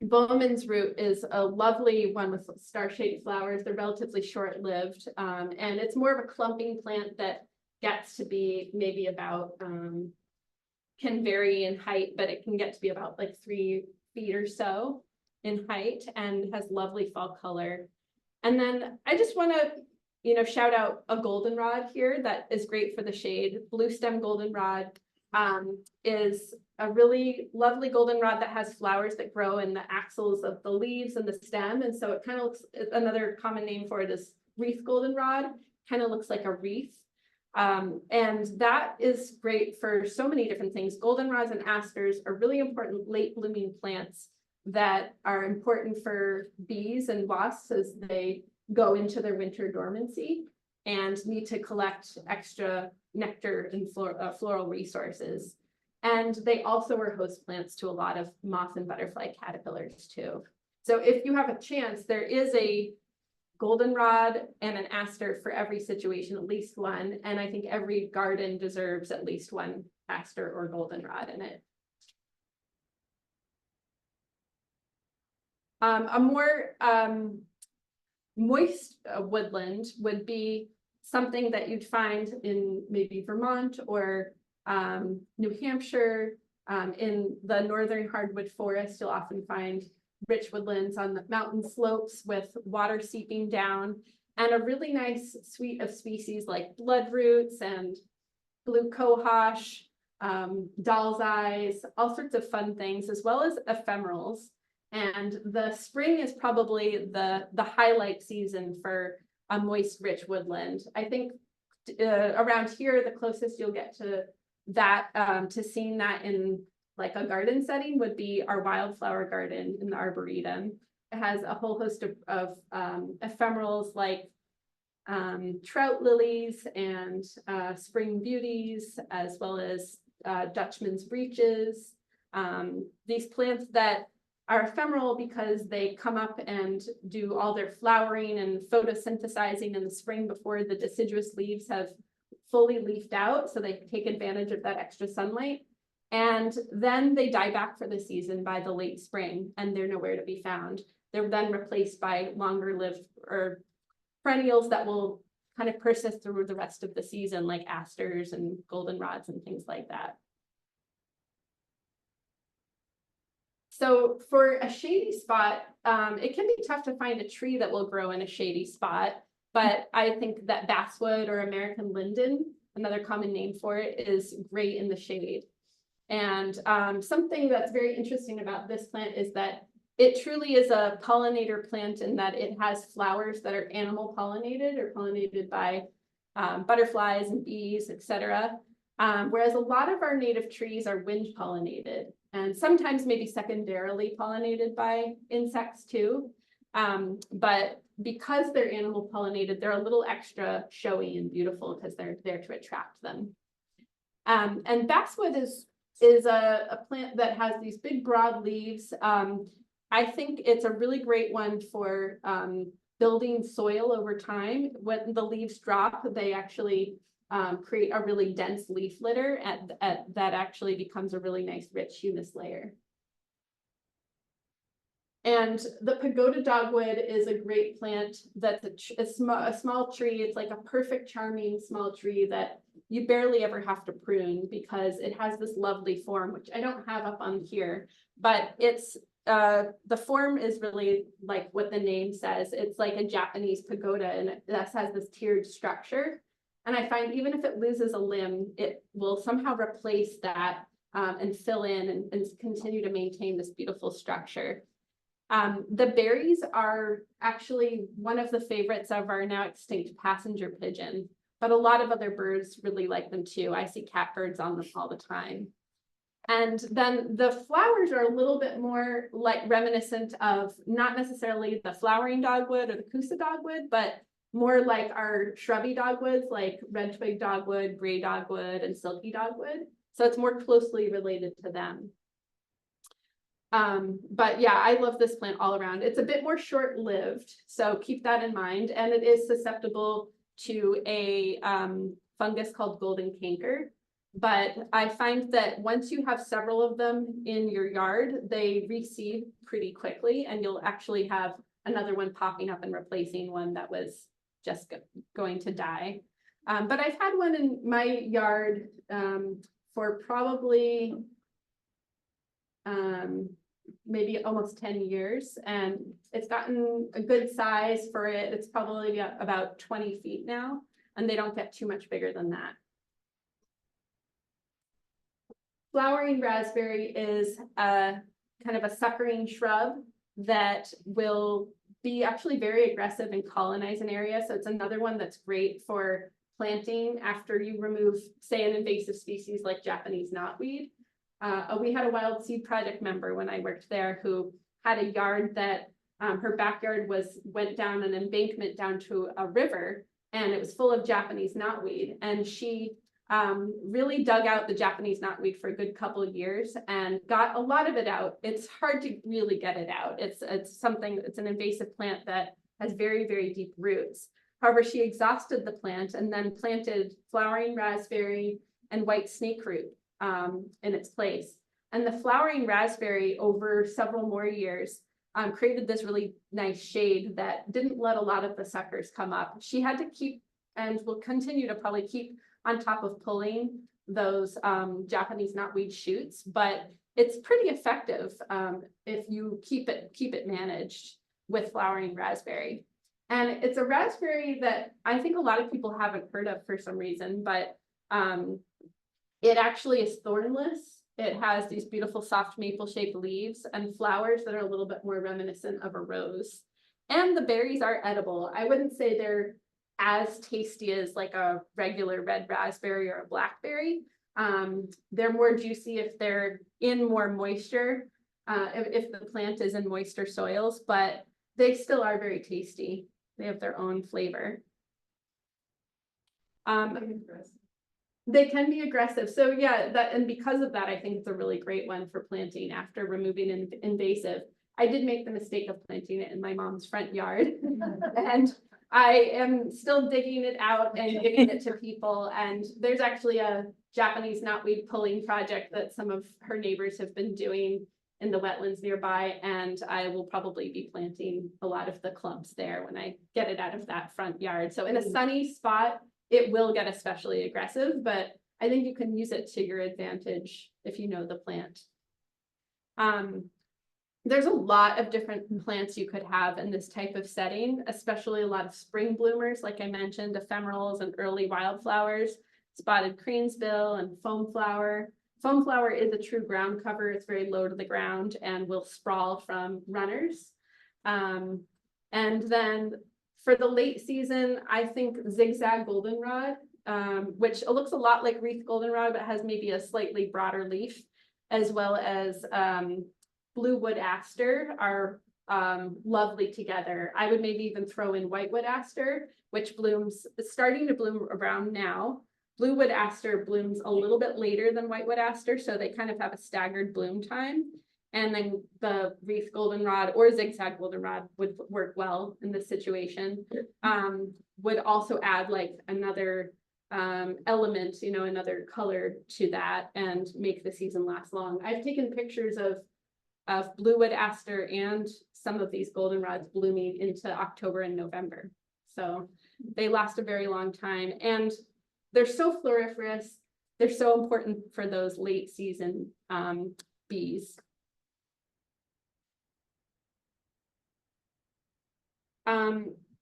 Bowman's root is a lovely one with star-shaped flowers. They're relatively short-lived, and it's more of a clumping plant that gets to be maybe about, can vary in height, but it can get to be about like 3 feet or so in height, and has lovely fall color. And then I just want to, shout out a goldenrod here that is great for the shade. Blue stem goldenrod is a really lovely goldenrod that has flowers that grow in the axils of the leaves and the stem. And so it kind of looks, another common name for it is wreath goldenrod, kind of looks like a wreath. And that is great for so many different things. Goldenrods and asters are really important late blooming plants that are important for bees and wasps as they go into their winter dormancy and need to collect extra nectar and floral resources. And they also are host plants to a lot of moth and butterfly caterpillars too. So if you have a chance, there is a goldenrod and an aster for every situation, at least one. And I think every garden deserves at least one aster or goldenrod in it. A more moist woodland would be something that you'd find in maybe Vermont or New Hampshire. In the northern hardwood forest, you'll often find rich woodlands on the mountain slopes with water seeping down, and a really nice suite of species like bloodroots and blue cohosh, doll's eyes, all sorts of fun things, as well as ephemerals. And the spring is probably the highlight season for a moist, rich woodland. I think around here, the closest you'll get to that, to seeing that in like a garden setting would be our wildflower garden in the Arboretum. It has a whole host of ephemerals like trout lilies and spring beauties, as well as Dutchman's breeches. These plants that are ephemeral because they come up and do all their flowering and photosynthesizing in the spring before the deciduous leaves have fully leafed out, so they take advantage of that extra sunlight. And then they die back for the season by the late spring, and they're nowhere to be found. They're then replaced by longer lived or perennials that will kind of persist through the rest of the season, like asters and goldenrods and things like that. So for a shady spot, it can be tough to find a tree that will grow in a shady spot, but I think that basswood or American linden, another common name for it, is great in the shade. And something that's very interesting about this plant is that it truly is a pollinator plant in that it has flowers that are animal pollinated or pollinated by butterflies and bees, etc. Whereas a lot of our native trees are wind pollinated and sometimes maybe secondarily pollinated by insects too. But because they're animal pollinated, they're a little extra showy and beautiful because they're there to attract them. And basswood is a plant that has these big broad leaves. I think it's a really great one for building soil over time. When the leaves drop, they actually create a really dense leaf litter that actually becomes a really nice rich humus layer. And the pagoda dogwood is a great plant that's a small tree. It's like a perfect, charming small tree that you barely ever have to prune because it has this lovely form, which I don't have up on here, but it's the form is really like what the name says. It's like a Japanese pagoda, and it has this tiered structure. And I find even if it loses a limb, it will somehow replace that and fill in and continue to maintain this beautiful structure. The berries are actually one of the favorites of our now extinct passenger pigeon, but a lot of other birds really like them too. I see catbirds on them all the time. And then the flowers are a little bit more like reminiscent of not necessarily the flowering dogwood or the Coosa dogwood, but more like our shrubby dogwoods like red twig dogwood, gray dogwood, and silky dogwood. So it's more closely related to them. But yeah, I love this plant all around. It's a bit more short-lived, so keep that in mind. And it is susceptible to a fungus called golden canker. But I find that once you have several of them in your yard, they reseed pretty quickly, and you'll actually have another one popping up and replacing one that was just going to die. But I've had one in my yard for probably maybe almost 10 years, and it's gotten a good size for it. It's probably about 20 feet now, and they don't get too much bigger than that. Flowering raspberry is a kind of a suckering shrub that will be actually very aggressive and colonize an area. So it's another one that's great for planting after you remove, say, an invasive species like Japanese knotweed. We had a wild seed project member when I worked there who had a yard that her backyard went down an embankment down to a river, and it was full of Japanese knotweed. And she really dug out the Japanese knotweed for a good couple of years and got a lot of it out. It's hard to really get it out. It's an invasive plant that has very, very deep roots. However, she exhausted the plant and then planted flowering raspberry and white snakeroot in its place. And the flowering raspberry over several more years created this really nice shade that didn't let a lot of the suckers come up. She had to keep, and will continue to probably keep on top of pulling those Japanese knotweed shoots, but it's pretty effective if you keep it managed with flowering raspberry. And it's a raspberry that I think a lot of people haven't heard of for some reason, but it actually is thornless. It has these beautiful soft maple-shaped leaves and flowers that are a little bit more reminiscent of a rose. And the berries are edible. I wouldn't say they're as tasty as like a regular red raspberry or a blackberry. They're more juicy if they're in more moisture, if the plant is in moister soils, but they still are very tasty. They have their own flavor. They can be aggressive. So yeah, and because of that, I think it's a really great one for planting after removing invasive. I did make the mistake of planting it in my mom's front yard and I am still digging it out and giving it to people. And there's actually a Japanese knotweed pulling project that some of her neighbors have been doing in the wetlands nearby. And I will probably be planting a lot of the clumps there when I get it out of that front yard. So in a sunny spot, it will get especially aggressive, but I think you can use it to your advantage if you know the plant. There's a lot of different plants you could have in this type of setting, especially a lot of spring bloomers, like I mentioned, ephemerals and early wildflowers, spotted cranesbill and foam flower. Foam flower is a true ground cover. It's very low to the ground and will sprawl from runners. And then for the late season, I think zigzag goldenrod, which looks a lot like wreath goldenrod, but has maybe a slightly broader leaf, as well as blue wood aster are lovely together. I would maybe even throw in whitewood aster, which blooms, starting to bloom around now. Blue wood aster blooms a little bit later than whitewood aster, so they kind of have a staggered bloom time. And then the wreath goldenrod or zigzag goldenrod would work well in this situation. Would also add like another element, you know, another color to that and make the season last long. I've taken pictures of blue wood aster and some of these goldenrods blooming into October and November. So they last a very long time and they're so floriferous. They're so important for those late season bees.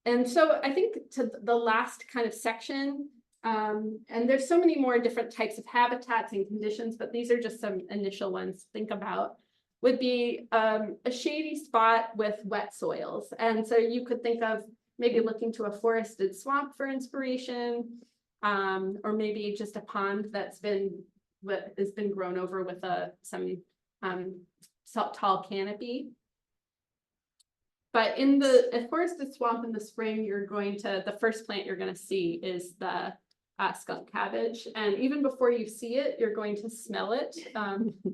And so I think to the last kind of section, and there's so many more different types of habitats and conditions, but these are just some initial ones to think about, would be a shady spot with wet soils. And so you could think of maybe looking to a forested swamp for inspiration, or maybe just a pond that's been grown over with some tall canopy. But in the forested swamp in the spring, the first plant you're going to see is the skunk cabbage. And even before you see it, you're going to smell it.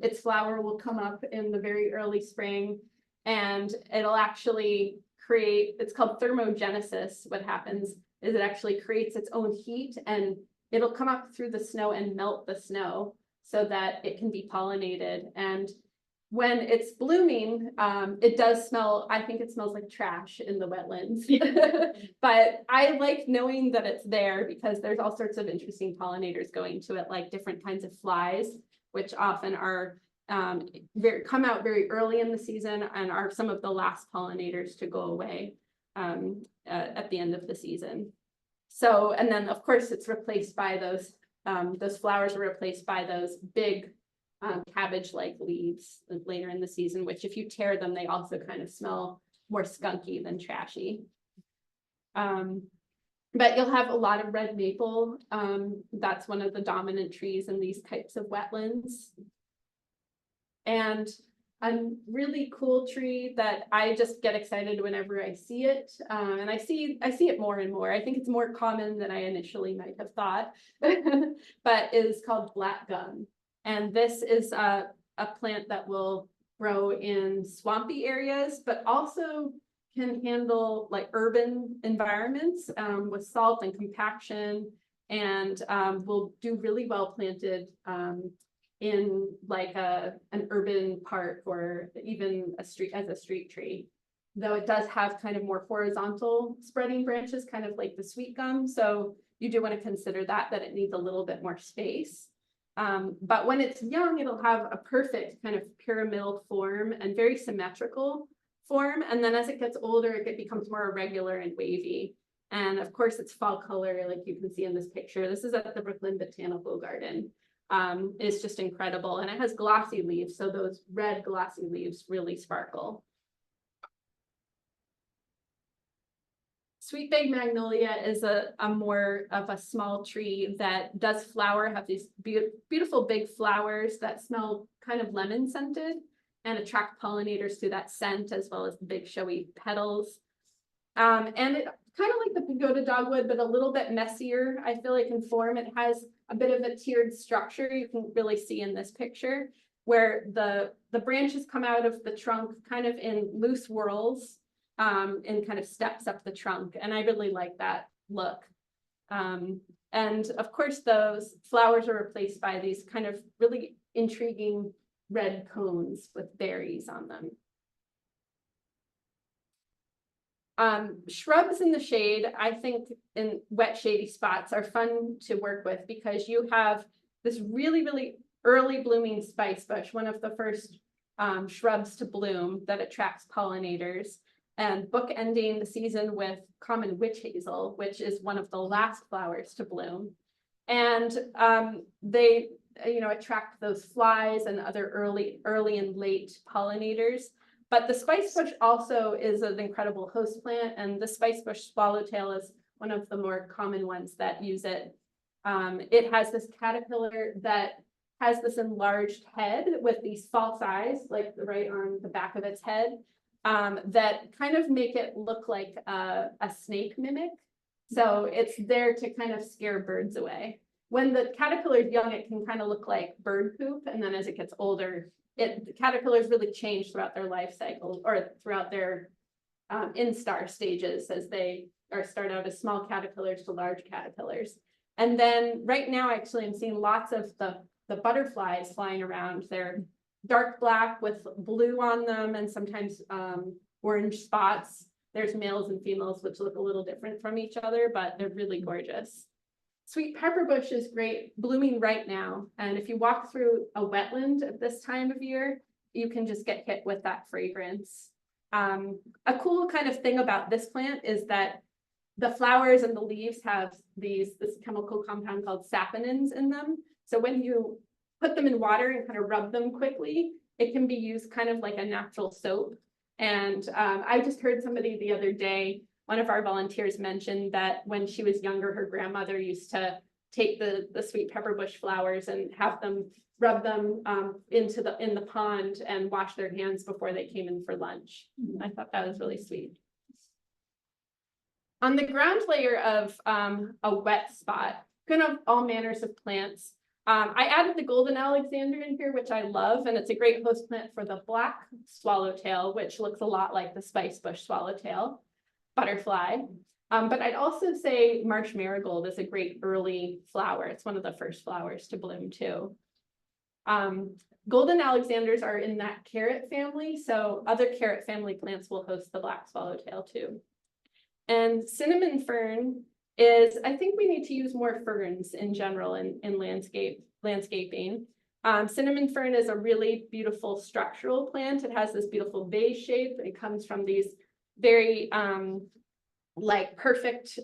Its flower will come up in the very early spring and it'll actually create, it's called thermogenesis. What happens is it actually creates its own heat and it'll come up through the snow and melt the snow so that it can be pollinated. And when it's blooming, it does smell, I think it smells like trash in the wetlands, but I like knowing that it's there because there's all sorts of interesting pollinators going to it, like different kinds of flies, which often are come out very early in the season and are some of the last pollinators to go away at the end of the season. So, and then of course it's replaced by those flowers are replaced by those big cabbage-like leaves later in the season, which if you tear them, they also kind of smell more skunky than trashy. But you'll have a lot of red maple. That's one of the dominant trees in these types of wetlands. And a really cool tree that I just get excited whenever I see it. And I see it more and more. I think it's more common than I initially might have thought, but is called black gum. And this is a plant that will grow in swampy areas, but also can handle like urban environments with salt and compaction, and will do really well planted in like an urban park or even a street as a street tree. Though it does have kind of more horizontal spreading branches, kind of like the sweet gum. So you do want to consider that it needs a little bit more space. But when it's young, it'll have a perfect kind of pyramidal form and very symmetrical form. And then as it gets older, it becomes more irregular and wavy. And of course, it's fall color, like you can see in this picture. This is at the Brooklyn Botanical Garden. It's just incredible. And it has glossy leaves. So those red glossy leaves really sparkle. Sweet bag magnolia is a more of a small tree that does flower, have these beautiful big flowers that smell kind of lemon scented and attract pollinators through that scent, as well as the big showy petals. And it kind of like the pagoda dogwood, but a little bit messier, I feel like, in form. It has a bit of a tiered structure you can really see in this picture, where the branches come out of the trunk kind of in loose whorls, and kind of steps up the trunk. And I really like that look. And of course, those flowers are replaced by these kind of really intriguing red cones with berries on them. Shrubs in the shade, I think in wet, shady spots are fun to work with because you have this really, really early blooming spice bush, one of the first shrubs to bloom that attracts pollinators, and bookending the season with common witch hazel, which is one of the last flowers to bloom. And they, attract those flies and other early and late pollinators. But the spice bush also is an incredible host plant, and the spice bush swallowtail is one of the more common ones that use it. It has this caterpillar that has this enlarged head with these false eyes, like right on the back of its head, that kind of make it look like a snake mimic. So it's there to kind of scare birds away. When the caterpillar is young, it can kind of look like bird poop, and then as it gets older, the caterpillars really change throughout their life cycle, or throughout their instar stages, as they start out as small caterpillars to large caterpillars. And then right now, actually, I'm seeing lots of the butterflies flying around. They're dark black with blue on them, and sometimes orange spots. There's males and females, which look a little different from each other, but they're really gorgeous. Sweet pepper bush is great, blooming right now. And if you walk through a wetland at this time of year, you can just get hit with that fragrance. A cool kind of thing about this plant is that the flowers and the leaves have this chemical compound called saponins in them. So when you put them in water and kind of rub them quickly, it can be used kind of like a natural soap. And I just heard somebody the other day, one of our volunteers mentioned that when she was younger, her grandmother used to take the sweet pepper bush flowers and have them rub them in the pond and wash their hands before they came in for lunch. I thought that was really sweet. On the ground layer of a wet spot, kind of all manners of plants. I added the golden Alexander in here, which I love, and it's a great host plant for the black swallowtail, which looks a lot like the spice bush swallowtail butterfly. But I'd also say marsh marigold is a great early flower. It's one of the first flowers to bloom too. Golden Alexanders are in that carrot family, so other carrot family plants will host the black swallowtail too. And cinnamon fern is, I think we need to use more ferns in general in landscaping. Cinnamon fern is a really beautiful structural plant. It has this beautiful vase shape. It comes from these very perfect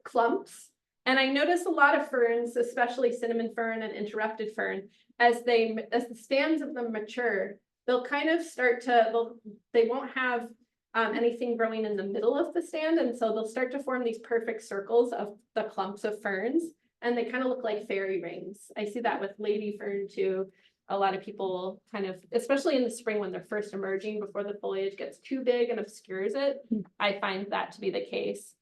clumps. And I notice a lot of ferns, especially cinnamon fern and interrupted fern, as the stands of them mature, they'll kind of they won't have anything growing in the middle of the stand. And so they'll start to form these perfect circles of the clumps of ferns, and they kind of look like fairy rings. I see that with lady fern too. A lot of people kind of, especially in the spring when they're first emerging before the foliage gets too big and obscures it, I find that to be the case.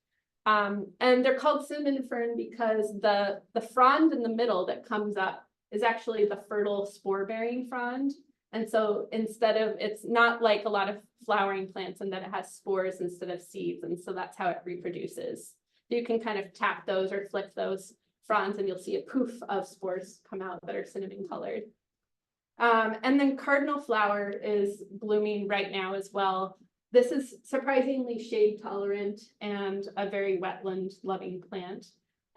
And they're called cinnamon fern because the frond in the middle that comes up is actually the fertile spore-bearing frond. And so it's not like a lot of flowering plants in that it has spores instead of seeds. And so that's how it reproduces. You can kind of tap those or flick those fronds and you'll see a poof of spores come out that are cinnamon colored. And then cardinal flower is blooming right now as well. This is surprisingly shade tolerant and a very wetland loving plant,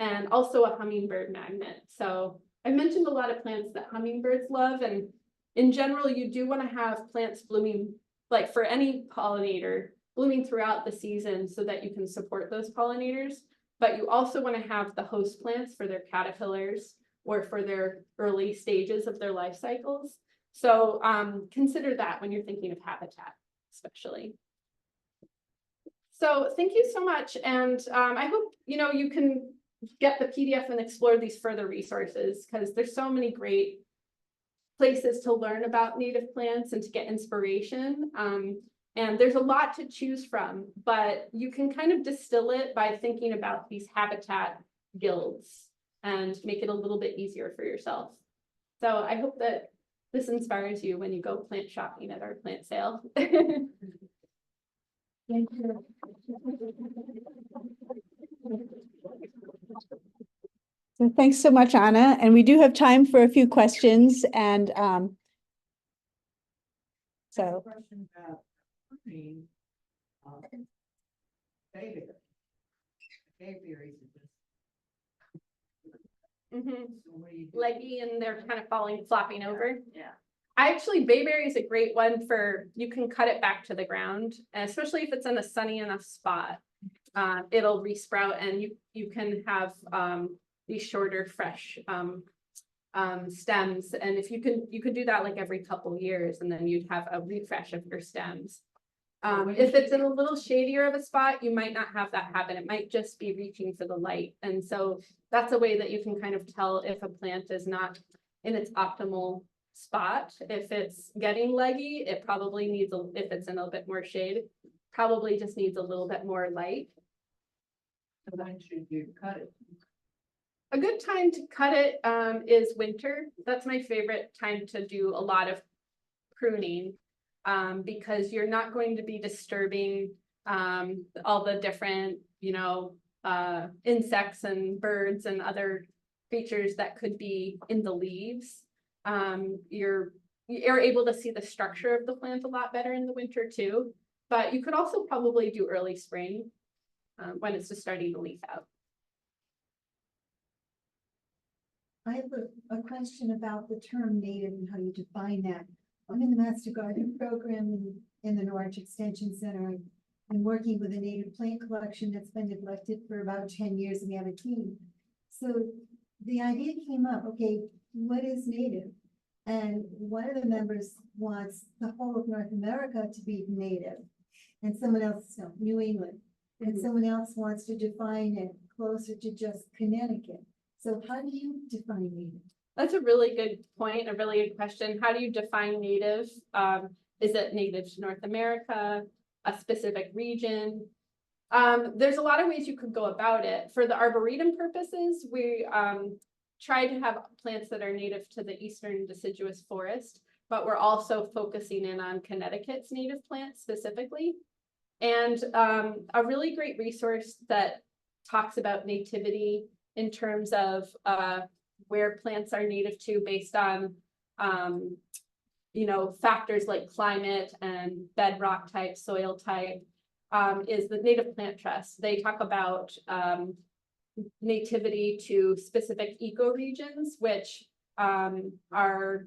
and also a hummingbird magnet. So I mentioned a lot of plants that hummingbirds love, and in general, you do want to have plants blooming, like for any pollinator, blooming throughout the season so that you can support those pollinators. But you also want to have the host plants for their caterpillars or for their early stages of their life cycles. So consider that when you're thinking of habitat, especially. So thank you so much. And I hope, you can get the PDF and explore these further resources, because there's so many great places to learn about native plants and to get inspiration. And there's a lot to choose from, but you can kind of distill it by thinking about these habitat guilds and make it a little bit easier for yourself. So I hope that this inspires you when you go plant shopping at our plant sale. Thank you. So thanks so much, Anna. And we do have time for a few questions and so. Question about pruning, bayberry. Bayberries are just. Mhm. So what do you do? Leggy and they're kind of falling, flopping over. Yeah. Bayberry is a great one for, you can cut it back to the ground, and especially if it's in a sunny enough spot. It'll resprout and you can have these shorter, fresh stems. And if you could do that like every couple years, and then you'd have a refresh of your stems. If it's in a little shadier of a spot, you might not have that happen. It might just be reaching for the light. And so that's a way that you can kind of tell if a plant is not in its optimal spot. If it's getting leggy, it probably needs, if it's in a bit more shade, probably just needs a little bit more light. When should you cut it? A good time to cut it is winter. That's my favorite time to do a lot of pruning. Because you're not going to be disturbing all the different, insects and birds and other creatures that could be in the leaves. You're able to see the structure of the plant a lot better in the winter too. But you could also probably do early spring when it's just starting to leaf out. I have a question about the term native and how you define that. I'm in the Master Garden program in the Norwich Extension Center. I'm working with a native plant collection that's been neglected for about 10 years, and we have a team. So the idea came up, okay, what is native? And one of the members wants the whole of North America to be native, and someone else, no, New England, and someone else wants to define it closer to just Connecticut. So how do you define native? That's a really good point, a really good question. How do you define native? Is it native to North America, a specific region? There's a lot of ways you could go about it. For the Arboretum purposes, we try to have plants that are native to the eastern deciduous forest, but we're also focusing in on Connecticut's native plants specifically. And a really great resource that talks about nativity in terms of where plants are native to based on, factors like climate and bedrock type, soil type, is the Native Plant Trust. They talk about nativity to specific ecoregions, which are,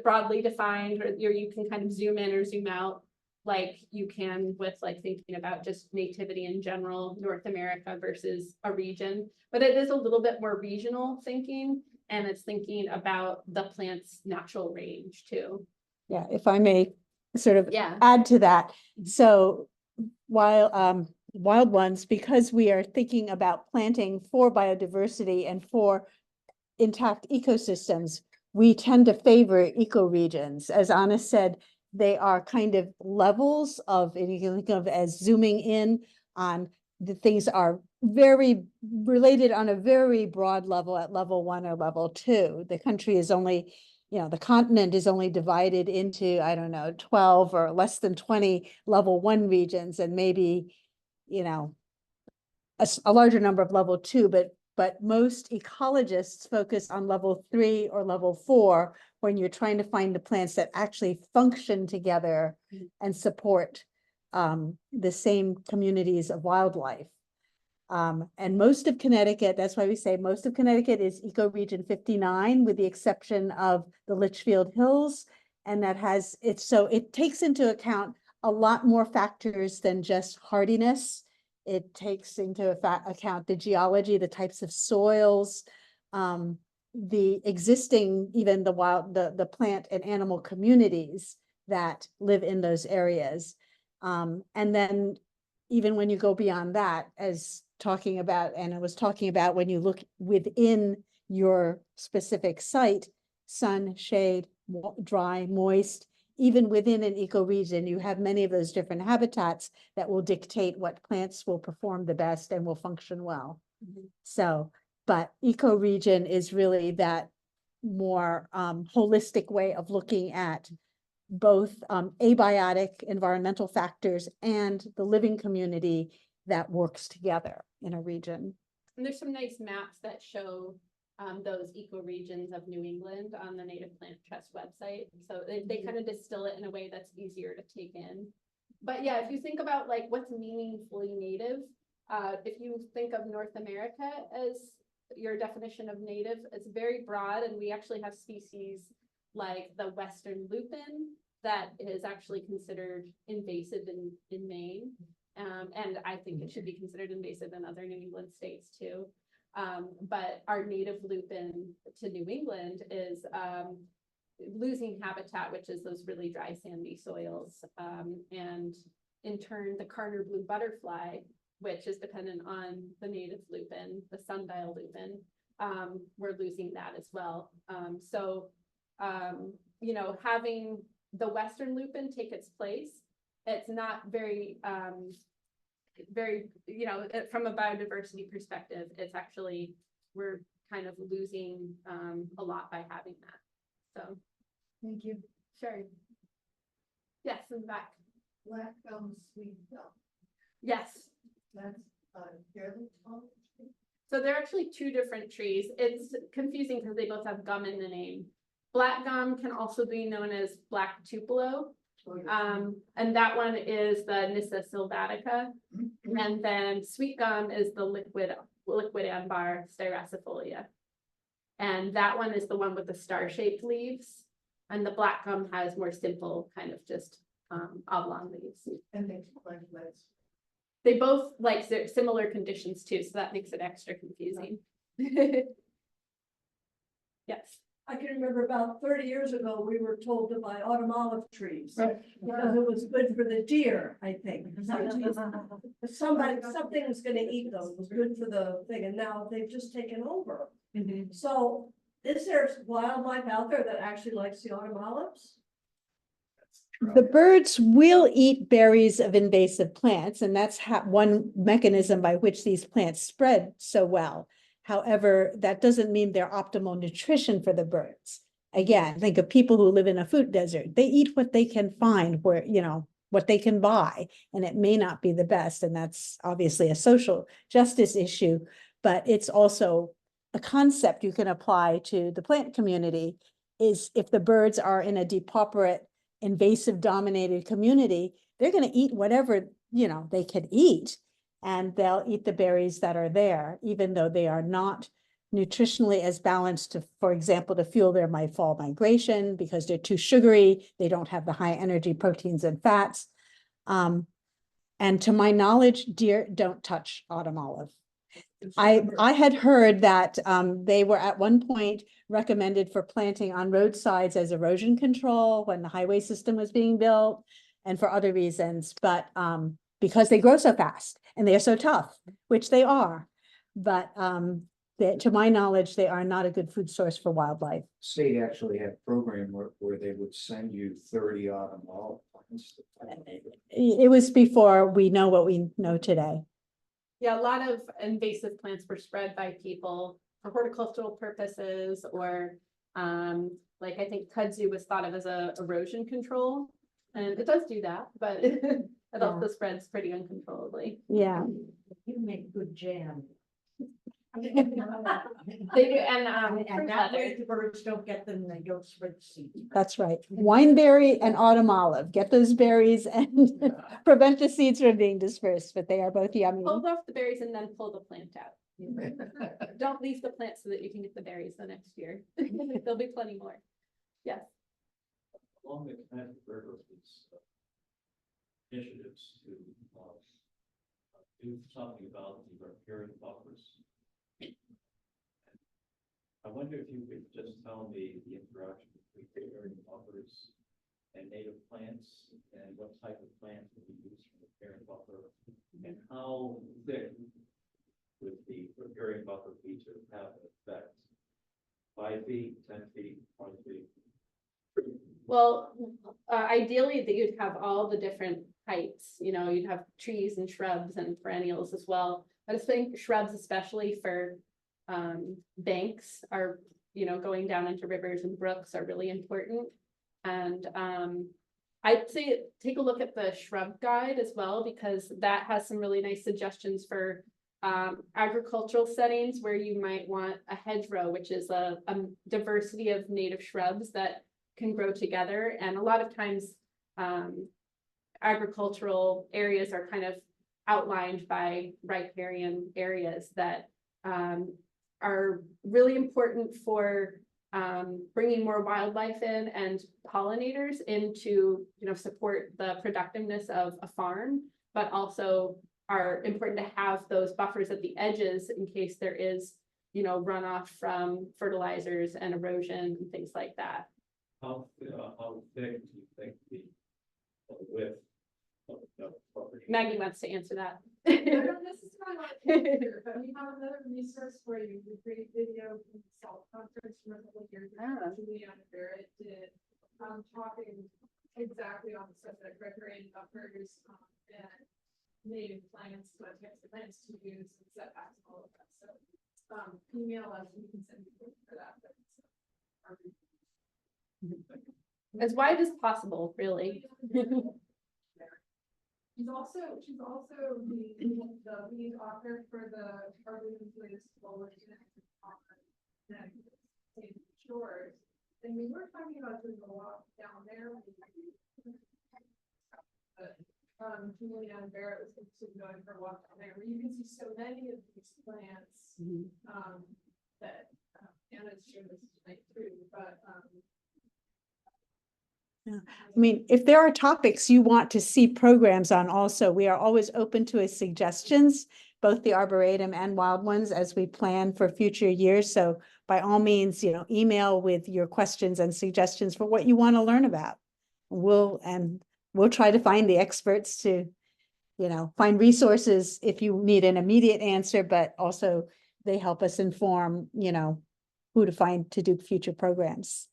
broadly defined, or you can kind of zoom in or zoom out like you can with like thinking about just nativity in general, North America versus a region. But it is a little bit more regional thinking, and it's thinking about the plant's natural range too. Yeah, if I may sort of Yeah. add to that. So while wild ones, because we are thinking about planting for biodiversity and for intact ecosystems, we tend to favor ecoregions. As Anna said, they are kind of levels of, and you can think of as zooming in on the things are very related on a very broad level at level 1 or level 2. The country is only, the continent is only divided into, 12 or less than 20 level 1 regions, and maybe, a larger number of level 2, but most ecologists focus on level 3 or level 4 when you're trying to find the plants that actually function together and support the same communities of wildlife. And most of Connecticut, that's why we say most of Connecticut is ecoregion 59, with the exception of the Litchfield Hills. And that has so it takes into account a lot more factors than just hardiness. It takes into account the geology, the types of soils, the existing, even the plant and animal communities that live in those areas. And then even when you go beyond that, as talking about, and I was talking about when you look within your specific site, sun, shade, dry, moist, even within an ecoregion, you have many of those different habitats that will dictate what plants will perform the best and will function well. So, but ecoregion is really that more holistic way of looking at both abiotic environmental factors and the living community that works together in a region. And there's some nice maps that show those ecoregions of New England on the Native Plant Trust website. So they kind of distill it in a way that's easier to take in. But yeah, if you think about like what's meaningfully native, if you think of North America as your definition of native, it's very broad, and we actually have species like the Western lupin that is actually considered invasive in Maine. And I think it should be considered invasive in other New England states too. But our native lupin to New England is losing habitat, which is those really dry sandy soils. And in turn, the Carner blue butterfly, which is dependent on the native lupin, the sundial lupin, we're losing that as well. You know, having the Western lupin take its place, it's not very, you know, from a biodiversity perspective, it's actually, we're kind of losing a lot by having that. So, Thank you. sure. Yes, in the back. Black gum, sweet gum, Yes. that's fairly tall. So they're actually two different trees. It's confusing because they both have gum in the name. Black gum can also be known as black tupelo. And that one is the Nyssa sylvatica. And then sweet gum is the liquid ambar styracifolium. And that one is the one with the star-shaped leaves. And the black gum has more simple kind of just oblong leaves. And they like let's. They both like similar conditions too, so that makes it extra confusing. Yes. I can remember about 30 years ago, we were told to buy autumn olive trees. Right. Because it was good for the deer, I think. Something was gonna eat them, it was good for the thing, and now they've just taken over. So is there wildlife out there that actually likes the autumn olives? The birds will eat berries of invasive plants, and that's one mechanism by which these plants spread so well. However, that doesn't mean they're optimal nutrition for the birds. Again, think of people who live in a food desert. They eat what they can find, where, you know, what they can buy, and it may not be the best. And that's obviously a social justice issue, but it's also a concept you can apply to the plant community. Is if the birds are in a depauperate, invasive dominated community, they're going to eat whatever, you know, they can eat, and they'll eat the berries that are there, even though they are not nutritionally as balanced to, for example, to fuel their fall migration, because they're too sugary. They don't have the high energy proteins and fats. And to my knowledge, deer don't touch autumn olive. I had heard that they were at one point recommended for planting on roadsides as erosion control when the highway system was being built, and for other reasons, but because they grow so fast and they are so tough, which they are. But to my knowledge, they are not a good food source for wildlife. State actually had a program where they would send you 30 autumn olive plants. It was before we know what we know today. Yeah, a lot of invasive plants were spread by people for horticultural purposes, or like I think kudzu was thought of as a erosion control, and it does do that, but it also spreads pretty uncontrollably. Yeah. You make good jam. They do, and And that way the birds don't get them, they don't spread seeds. That's right. Wineberry and autumn olive. Get those berries and prevent the seeds from being dispersed, but they are both yummy. hold off the berries and then pull the plant out. Don't leave the plant so that you can get the berries the next year. There'll be plenty more. Yes. Along the Connecticut River, it's initiatives to do something about the riparian buffers. I wonder if you could just tell me the interaction between riparian buffers and native plants, and what type of plants would be used for the riparian buffer, and how thick would the riparian buffer be to have an effect? 5 feet, 10 feet, 20 feet? Well, ideally that you'd have all the different heights, you know, you'd have trees and shrubs and perennials as well. But I think shrubs, especially for banks, are, you know, going down into rivers and brooks, are really important. And I'd say take a look at the shrub guide as well, because that has some really nice suggestions for agricultural settings where you might want a hedgerow, which is a diversity of native shrubs that can grow together. And a lot of times agricultural areas are kind of outlined by riparian areas that are really important for bringing more wildlife in and pollinators in to, you know, support the productiveness of a farm, but also are important to have those buffers at the edges in case there is, you know, runoff from fertilizers and erosion and things like that. How thick do you think the width of the property? Maggie wants to answer that. I don't necessarily want to answer, but we have another resource for you, the great video from the SALT conference from a couple of years ago. Julianne Barrett did, talking exactly on the subject, riparian buffers, and native plants, what types of plants to use, and setbacks, and all of that. So, email us, we can send you for that. But, As wide as possible, really. She's also the lead author for the Arboretum's latest bulletin on shores. And we were talking about doing a walk down there. But Julianne Barrett was interested in going for a walk down there, where you can see so many of these plants that Anna's showed us tonight too. But Yeah. I mean, if there are topics you want to see programs on also, we are always open to suggestions, both the Arboretum and Wild Ones, as we plan for future years. So by all means, you know, email with your questions and suggestions for what you want to learn about. We'll try to find the experts to, you know, find resources if you need an immediate answer, but also they help us inform, you know, who to find to do future programs.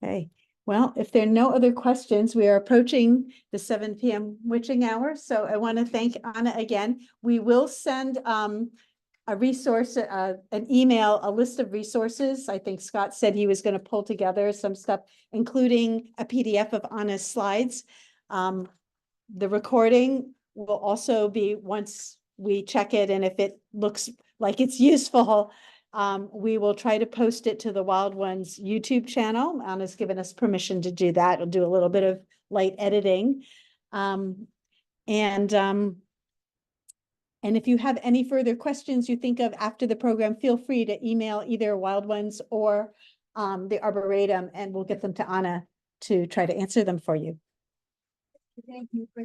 Okay, well, if there are no other questions, we are approaching the 7 p.m. witching hour. So I want to thank Anna again. We will send a resource, an email, a list of resources. I think Scott said he was going to pull together some stuff, including a PDF of Anna's slides. The recording will also be, once we check it, and if it looks like it's useful, we will try to post it to the Wild Ones YouTube channel. Anna's given us permission to do that. We'll do a little bit of light editing. And if you have any further questions you think of after the program, feel free to email either Wild Ones or the Arboretum, and we'll get them to Anna to try to answer them for you. Thank you for.